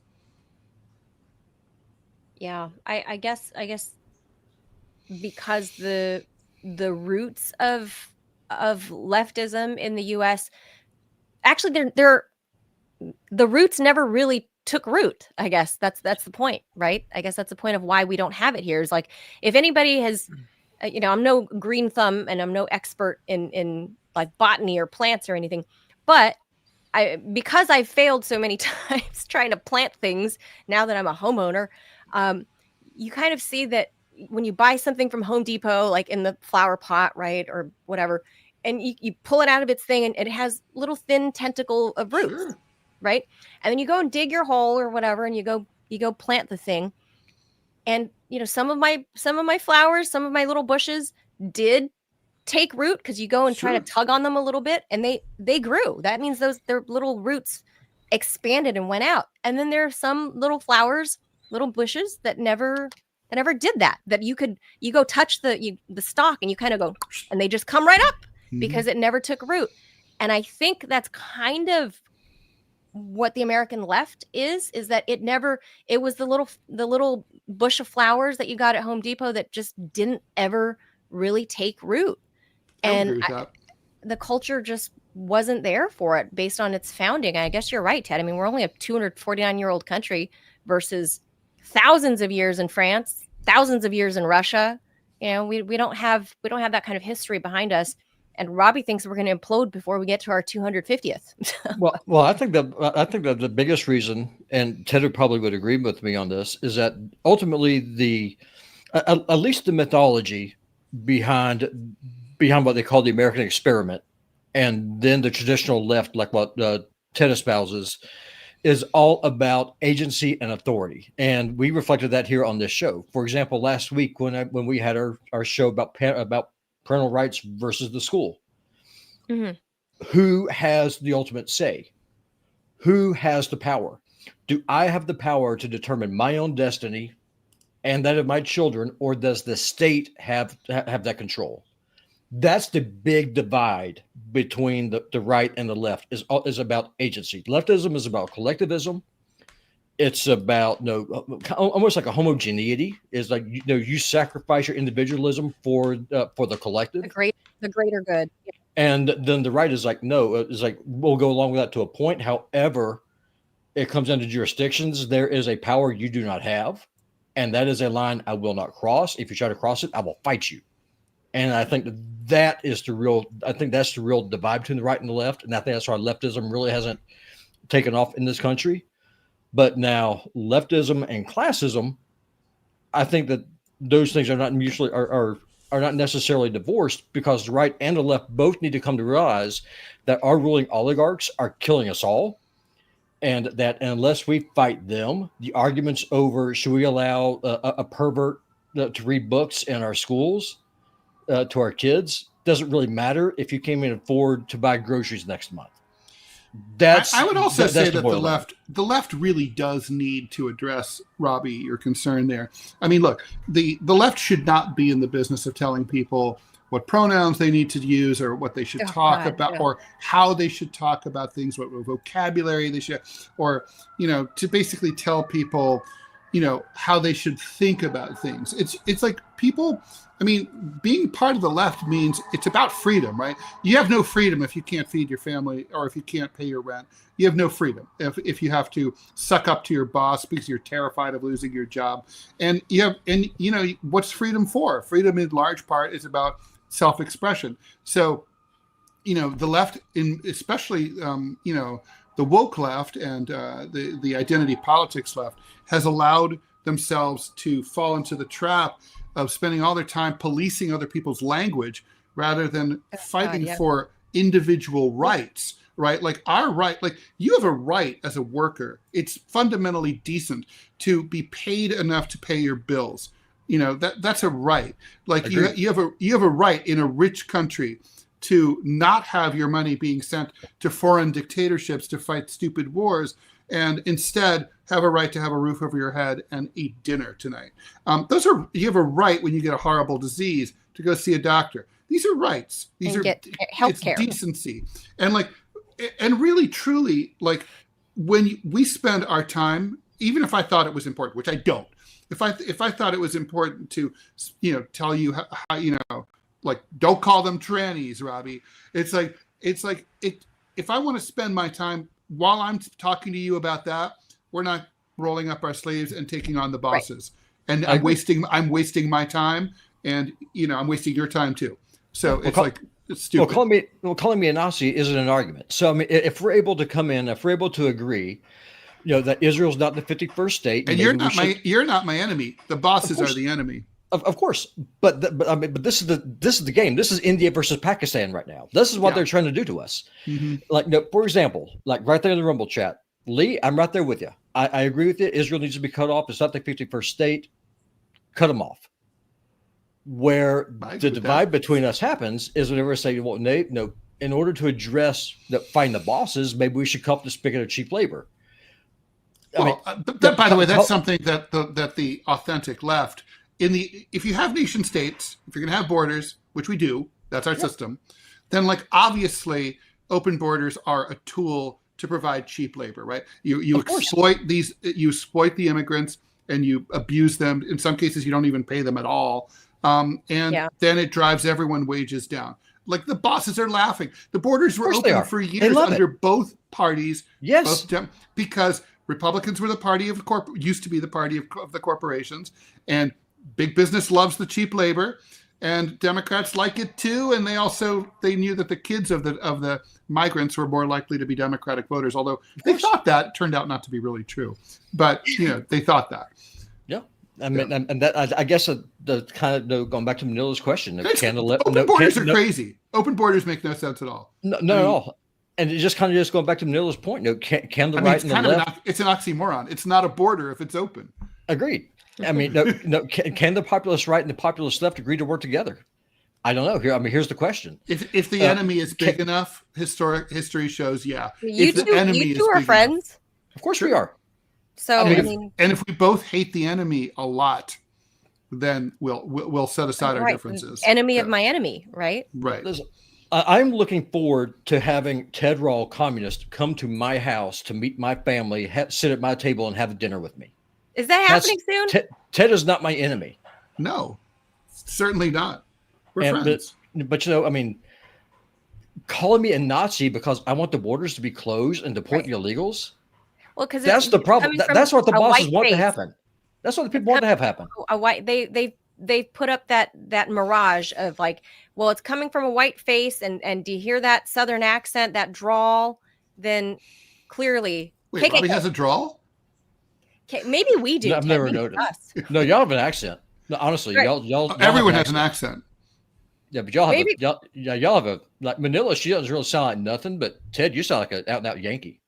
Yeah, I guess because the roots of leftism in the U.S. actually the roots never really took root. I guess that's the point, right? I guess that's the point of why we don't have it here. Is like, if anybody has, I'm no green thumb and I'm no expert in like botany or plants or anything, but because I've failed so many times trying to plant things now that I'm a homeowner, you kind of see that when you buy something from Home Depot, like in the flower pot, right, or whatever, and you pull it out of its thing and it has little thin tentacle of roots. Sure. Right. And then you go and dig your hole or whatever, and you go plant the thing. And, some of my flowers, some of my little bushes did take root, because you go and try to tug on them a little bit, and they grew. That means their little roots expanded and went out. And then there are some little flowers, little bushes that never did that you go touch the stalk and you kind of go, and they just come right up because it never took root. And I think that's kind of what the American left is that it was the little bush of flowers that you got at Home Depot that just didn't ever really take root. And the culture just wasn't there for it based on its founding. I guess you're right, Ted. I mean, we're only a 249-year-old country versus thousands of years in France, thousands of years in Russia. You know, we don't have that kind of history behind us. And Robbie thinks we're going to implode before we get to our 250th. well, I think that the biggest reason, and Ted probably would agree with me on this, is that ultimately at least the mythology behind what they call the American experiment, and then the traditional left, like what Ted espouses, is all about agency and authority. And we reflected that here on this show. For example, last week when we had our show about parental rights versus the school. Mm-hmm. Who has the ultimate say? Who has the power? Do I have the power to determine my own destiny and that of my children, or does the state have that control? That's the big divide between the right and the left is about agency. Leftism is about collectivism. It's about almost like a homogeneity. Is like you sacrifice your individualism for the collective, the greater good. Yeah. And then the right is like, no, it's like we'll go along with that to a point. However, it comes down to jurisdictions. There is a power you do not have, and that is a line I will not cross. If you try to cross it, I will fight you. And I think that's the real divide between the right and the left. And I think that's why leftism really hasn't taken off in this country. But now leftism and classism, I think that those things are not mutually are not necessarily divorced, because the right and the left both need to come to realize that our ruling oligarchs are killing us all. And that unless we fight them, the arguments over should we allow a pervert to read books in our schools to our kids doesn't really matter if you can't even afford to buy groceries next month. I would also say that the left really does need to address, Robbie, your concern there. I mean, look, the left should not be in the business of telling people what pronouns they need to use or what they should talk about, or how they should talk about things, what vocabulary they should, or, to basically tell people, how they should think about things. It's like people, I mean, being part of the left means it's about freedom, right? You have no freedom if you can't feed your family or if you can't pay your rent. You have no freedom if you have to suck up to your boss because you're terrified of losing your job. And what's freedom for? Freedom in large part is about self-expression. So, the left, especially the woke left and the identity politics left, has allowed themselves to fall into the trap of spending all their time policing other people's language rather than fighting for individual rights, right? Like our right, like you have a right as a worker. It's fundamentally decent to be paid enough to pay your bills. That's a right. Like you have a right in a rich country to not have your money being sent to foreign dictatorships to fight stupid wars, and instead have a right to have a roof over your head and eat dinner tonight. You have a right when you get a horrible disease to go see a doctor. These are rights. These are health care. It's decency. And really, truly, like when we spend our time, even if I thought it was important, which I don't, if I thought it was important to, tell you how, like, don't call them trannies, Robbie. It's like if I want to spend my time while I'm talking to you about that, we're not rolling up our sleeves and taking on the bosses. Right. And I'm wasting my time, and I'm wasting your time too. So it's stupid. Calling me a Nazi isn't an argument. So I mean, if we're able to agree, that Israel's not the 51st state, and you're not my enemy. The bosses are the enemy. Of course, but this is the game. This is India versus Pakistan right now. This is what they're trying to do to us. Mm-hmm. Like, for example, like right there in the Rumble chat, Lee, I'm right there with you. I agree with you. Israel needs to be cut off. It's not the 51st state. Cut them off. Where the divide between us happens is whenever I say, well, no, in order to address find the bosses, maybe we should cut off the spigot of cheap labor. By the way, that's something that the authentic left. If you have nation states, if you're going to have borders, which we do, that's our system, then like obviously open borders are a tool to provide cheap labor, right? You Of course. you exploit the immigrants and you abuse them. In some cases, you don't even pay them at all. And then it drives everyone wages down. Like the bosses are laughing. The borders were open for years under both parties. Yes. Because Republicans were the party of used to be the party of the corporations, and big business loves the cheap labor, and Democrats like it too. And they knew that the kids of the migrants were more likely to be Democratic voters, although they thought that turned out not to be really true. But they thought that. Yeah. I mean, and that I guess the kind of going back to Manila's question, open borders are crazy. Open borders make no sense at all. No, at all. And it just kind of going back to Manila's point. Can the right and the left? It's an oxymoron. It's not a border if it's open. Agreed. I mean, can the populist right and the populist left agree to work together? I don't know. Here's the question. If the enemy is big enough, history shows, yeah. You two are friends. Enough, of course we are. So and if we both hate the enemy a lot, then we'll set aside our differences. Enemy of my enemy, right? Right. Listen, I'm looking forward to having Ted Rall, communist, come to my house to meet my family, sit at my table, and have dinner with me. Is that happening soon? Ted is not my enemy. No, certainly not. We're friends. But I mean, calling me a Nazi because I want the borders to be closed and deport the illegals. Well, because that's the problem. That's what the bosses want to happen. That's what the people want to have happen. They put up that mirage of like, well, it's coming from a white face, and do you hear that Southern accent, that drawl? Then clearly, wait, Robbie has a drawl. Maybe we do. No, I've never noticed. No, y'all have an accent. No, honestly, right. y'all everyone has an accent. Yeah, but y'all have a like Manila. She doesn't really sound like nothing, but Ted, you sound like an out and out Yankee.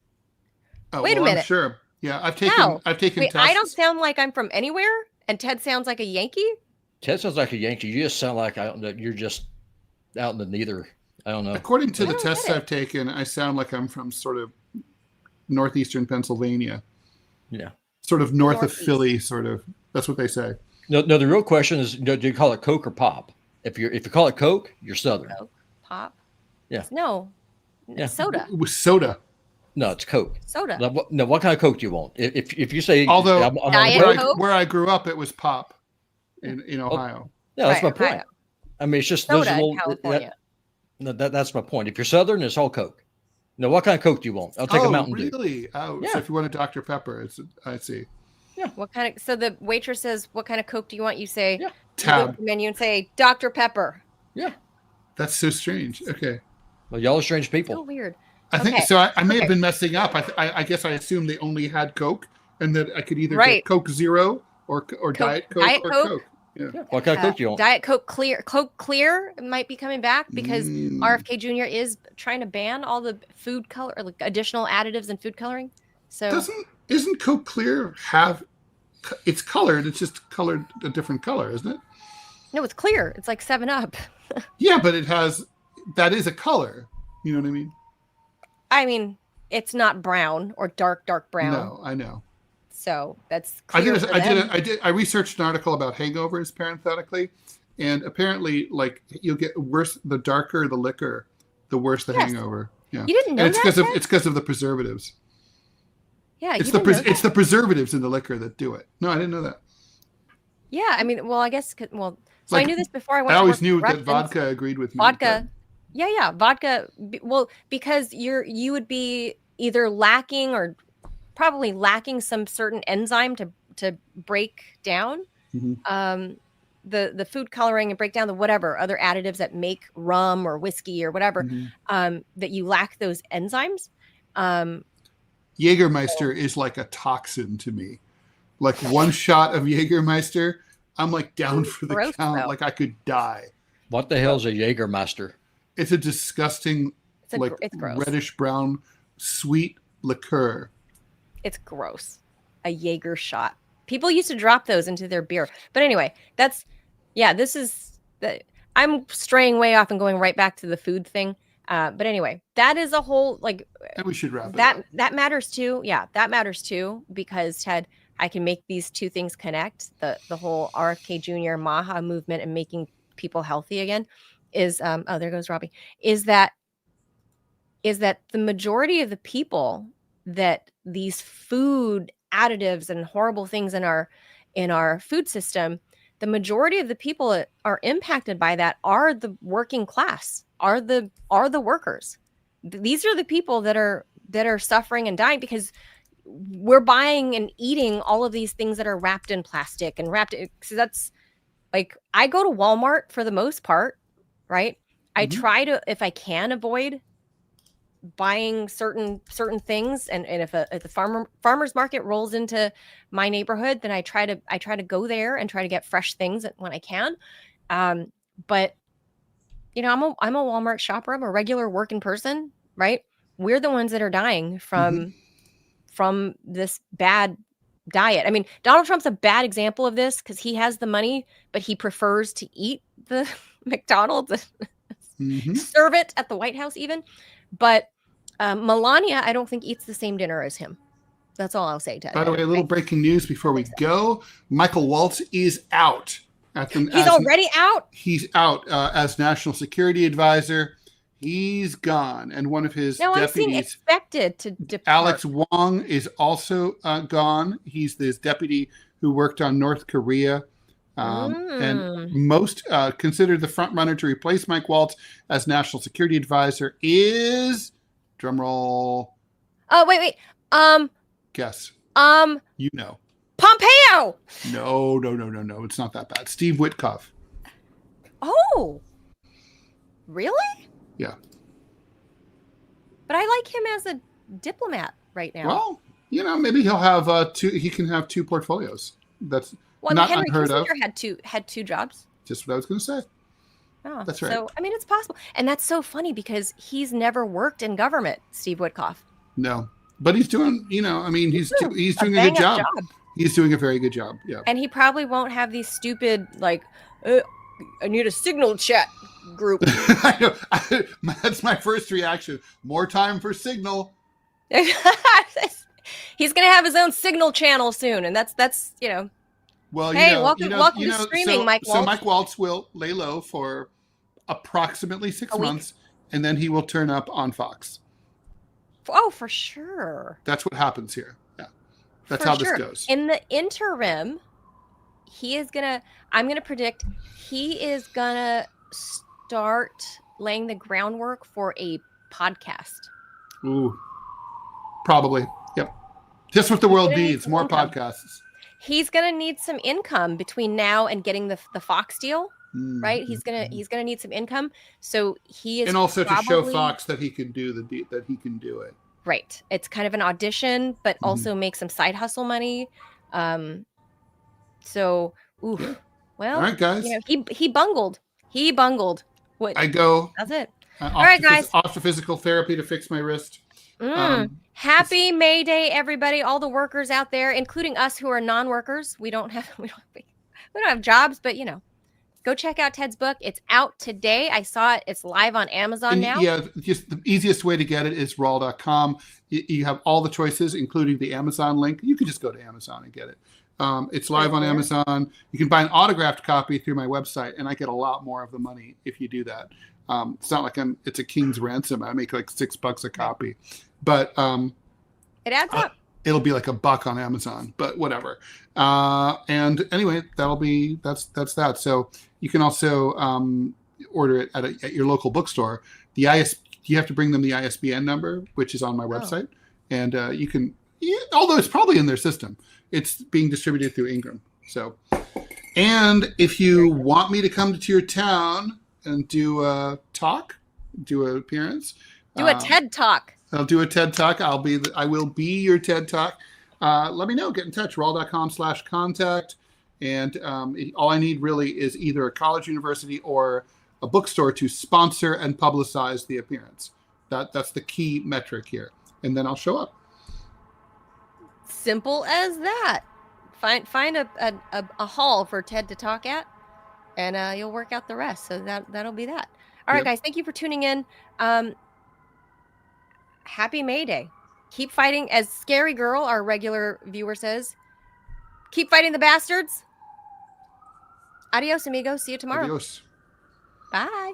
Oh, wait a minute. I'm sure. Yeah, I've taken tests. I don't sound like I'm from anywhere, and Ted sounds like a Yankee. Ted sounds like a Yankee. You just sound like you're just out in the neither. I don't know. According to the tests I've taken, I sound like I'm from sort of northeastern Pennsylvania. Yeah. Sort of north of Philly, sort of. That's what they say. No. The real question is, do you call it Coke or Pop? If you call it Coke, you're Southern. Coke, Pop. Yeah. No. Yeah. Soda. With soda. No, it's Coke. Soda. No, what kind of Coke do you want? If you say, although Coke? where I grew up, it was Pop in Ohio. Yeah, that's my point. Ohio. I mean, it's just soda those in California. That's my point. If you're Southern, it's all Coke. No, what kind of Coke do you want? I'll take a Mountain Dew. Really? Oh, yeah. So if you want a Dr. Pepper, I see. Yeah. What kind of? So the waitress says, "What kind of Coke do you want?" You say, yeah. Tab. You look at the menu and say, Dr. Pepper. Yeah. That's so strange. Okay. Well, y'all are strange people. So weird. I think so. I may have been messing up. I guess I assumed they only had Coke, and that I could either get Coke Zero or Diet Coke or Coke. Yeah. What kind of Coke do you want? Diet Coke Clear. Coke Clear might be coming back because RFK Jr. is trying to ban all the food color, or like additional additives in food coloring. So isn't Coke Clear it's colored? It's just colored a different color, isn't it? No, it's clear. It's like 7-Up. Yeah, but that is a color. You know what I mean? I mean, it's not brown or dark brown. No, I know. So that's clear. I researched an article about hangovers parenthetically, and apparently, like, you'll get worse the darker the liquor, the worse the hangover. Yeah, you didn't know and that? It's because of the preservatives. Yeah, it's the preservatives in the liquor that do it. No, I didn't know that. Yeah, I mean, well, I guess so. Like, I knew this before I went. I always knew that vodka agreed with me. Vodka, yeah, vodka. Well, because you would be either lacking or probably lacking some certain enzyme to break down the food coloring and break down the whatever other additives that make rum or whiskey or whatever that you lack those enzymes. Jägermeister is like a toxin to me. Like one shot of Jägermeister, I'm like down for the count. Though. Like I could die. What the hell is a Jägermeister? It's a disgusting, it's reddish brown, sweet liqueur. It's gross. A Jaeger shot. People used to drop those into their beer. But anyway, I'm straying way off and going right back to the food thing. But anyway, that is a whole and we should wrap it up. That matters too. Yeah, that matters too, because Ted, I can make these two things connect. The whole RFK Jr. Maha movement and making people healthy again is there goes Robbie. Is that is that the majority of the people that these food additives and horrible things in our food system, the majority of the people that are impacted by that are the working class, are the workers. These are the people that are suffering and dying because we're buying and eating all of these things that are wrapped in plastic and so that's like, I go to Walmart for the most part, right? I try to, if I can, avoid buying certain things, and if the farmer's market rolls into my neighborhood, then I try to go there and try to get fresh things when I can. But I'm a Walmart shopper. I'm a regular working person, right? We're the ones that are dying from this bad diet. I mean, Donald Trump's a bad example of this because he has the money, but he prefers to eat the McDonald's, serve it at the White House even. But Melania, I don't think eats the same dinner as him. That's all I'll say, Ted. By the way, a little breaking news before we go. Michael Waltz is out. He's already out? He's out as National Security Advisor. He's gone. And one of his deputies, expected to depart. Alex Wong, is also gone. He's this deputy who worked on North Korea. And most considered the front runner to replace Mike Waltz as National Security Advisor is, drum roll. Oh, wait. Guess. You know. Pompeo. No. It's not that bad. Steve Witkoff. Oh, really? Yeah. But I like him as a diplomat right now. Well, maybe he'll have two. He can have two portfolios. That's not Henry unheard of. Kissinger had two jobs. Just what I was going to say. Oh, that's right. So, I mean, it's possible. And that's so funny because he's never worked in government, Steve Witkoff. No. But he's doing, he's doing a good job. He's doing a very good job. Yeah. And he probably won't have these stupid, I need a signal chat group. I know. That's my first reaction. More time for Signal. He's going to have his own Signal channel soon. And that's. Well, hey, welcome to streaming, Mike Waltz. So Mike Waltz will lay low for approximately 6 months, and then he will turn up on Fox. Oh, for sure. That's what happens here. Yeah. That's how this goes. In the interim, I'm going to predict he is going to start laying the groundwork for a podcast. Ooh. Probably. Yep. Just what the world needs, more podcasts. He's going to need some income between now and getting the Fox deal, right? He's going to need some income. So he is, and also to show Fox that he can do it. Right. It's kind of an audition, but also make some side hustle money. Well, all right, guys. He bungled. What? I go. That's it. All right, guys. Off to physical therapy to fix my wrist. Happy May Day, everybody! All the workers out there, including us who are non-workers. We don't have jobs, but go check out Ted's book. It's out today. I saw it. It's live on Amazon now. Yeah, just the easiest way to get it is rall.com. You have all the choices, including the Amazon link. You can just go to Amazon and get it. It's live on Amazon. You can buy an autographed copy through my website, and I get a lot more of the money if you do that. It's not like it's a king's ransom. I make like $6 a copy, but it adds up. It'll be like $1 on Amazon, but whatever. And anyway, that's that. So you can also order it at your local bookstore. You have to bring them the ISBN number, which is on my website, and you can. Although it's probably in their system, it's being distributed through Ingram. So, and if you want me to come to your town and do an appearance, do a TED Talk. I'll do a TED Talk. I will be your TED Talk. Let me know. Get in touch. Rall.com/contact. And all I need really is either a college, university, or a bookstore to sponsor and publicize the appearance. That's the key metric here. And then I'll show up. Simple as that. Find a hall for Ted to talk at, and you'll work out the rest. So that'll be that. All right, guys. Thank you for tuning in. Happy May Day. Keep fighting, as Scary Girl, our regular viewer, says. Keep fighting the bastards. Adios, amigos. See you tomorrow. Adios. Bye.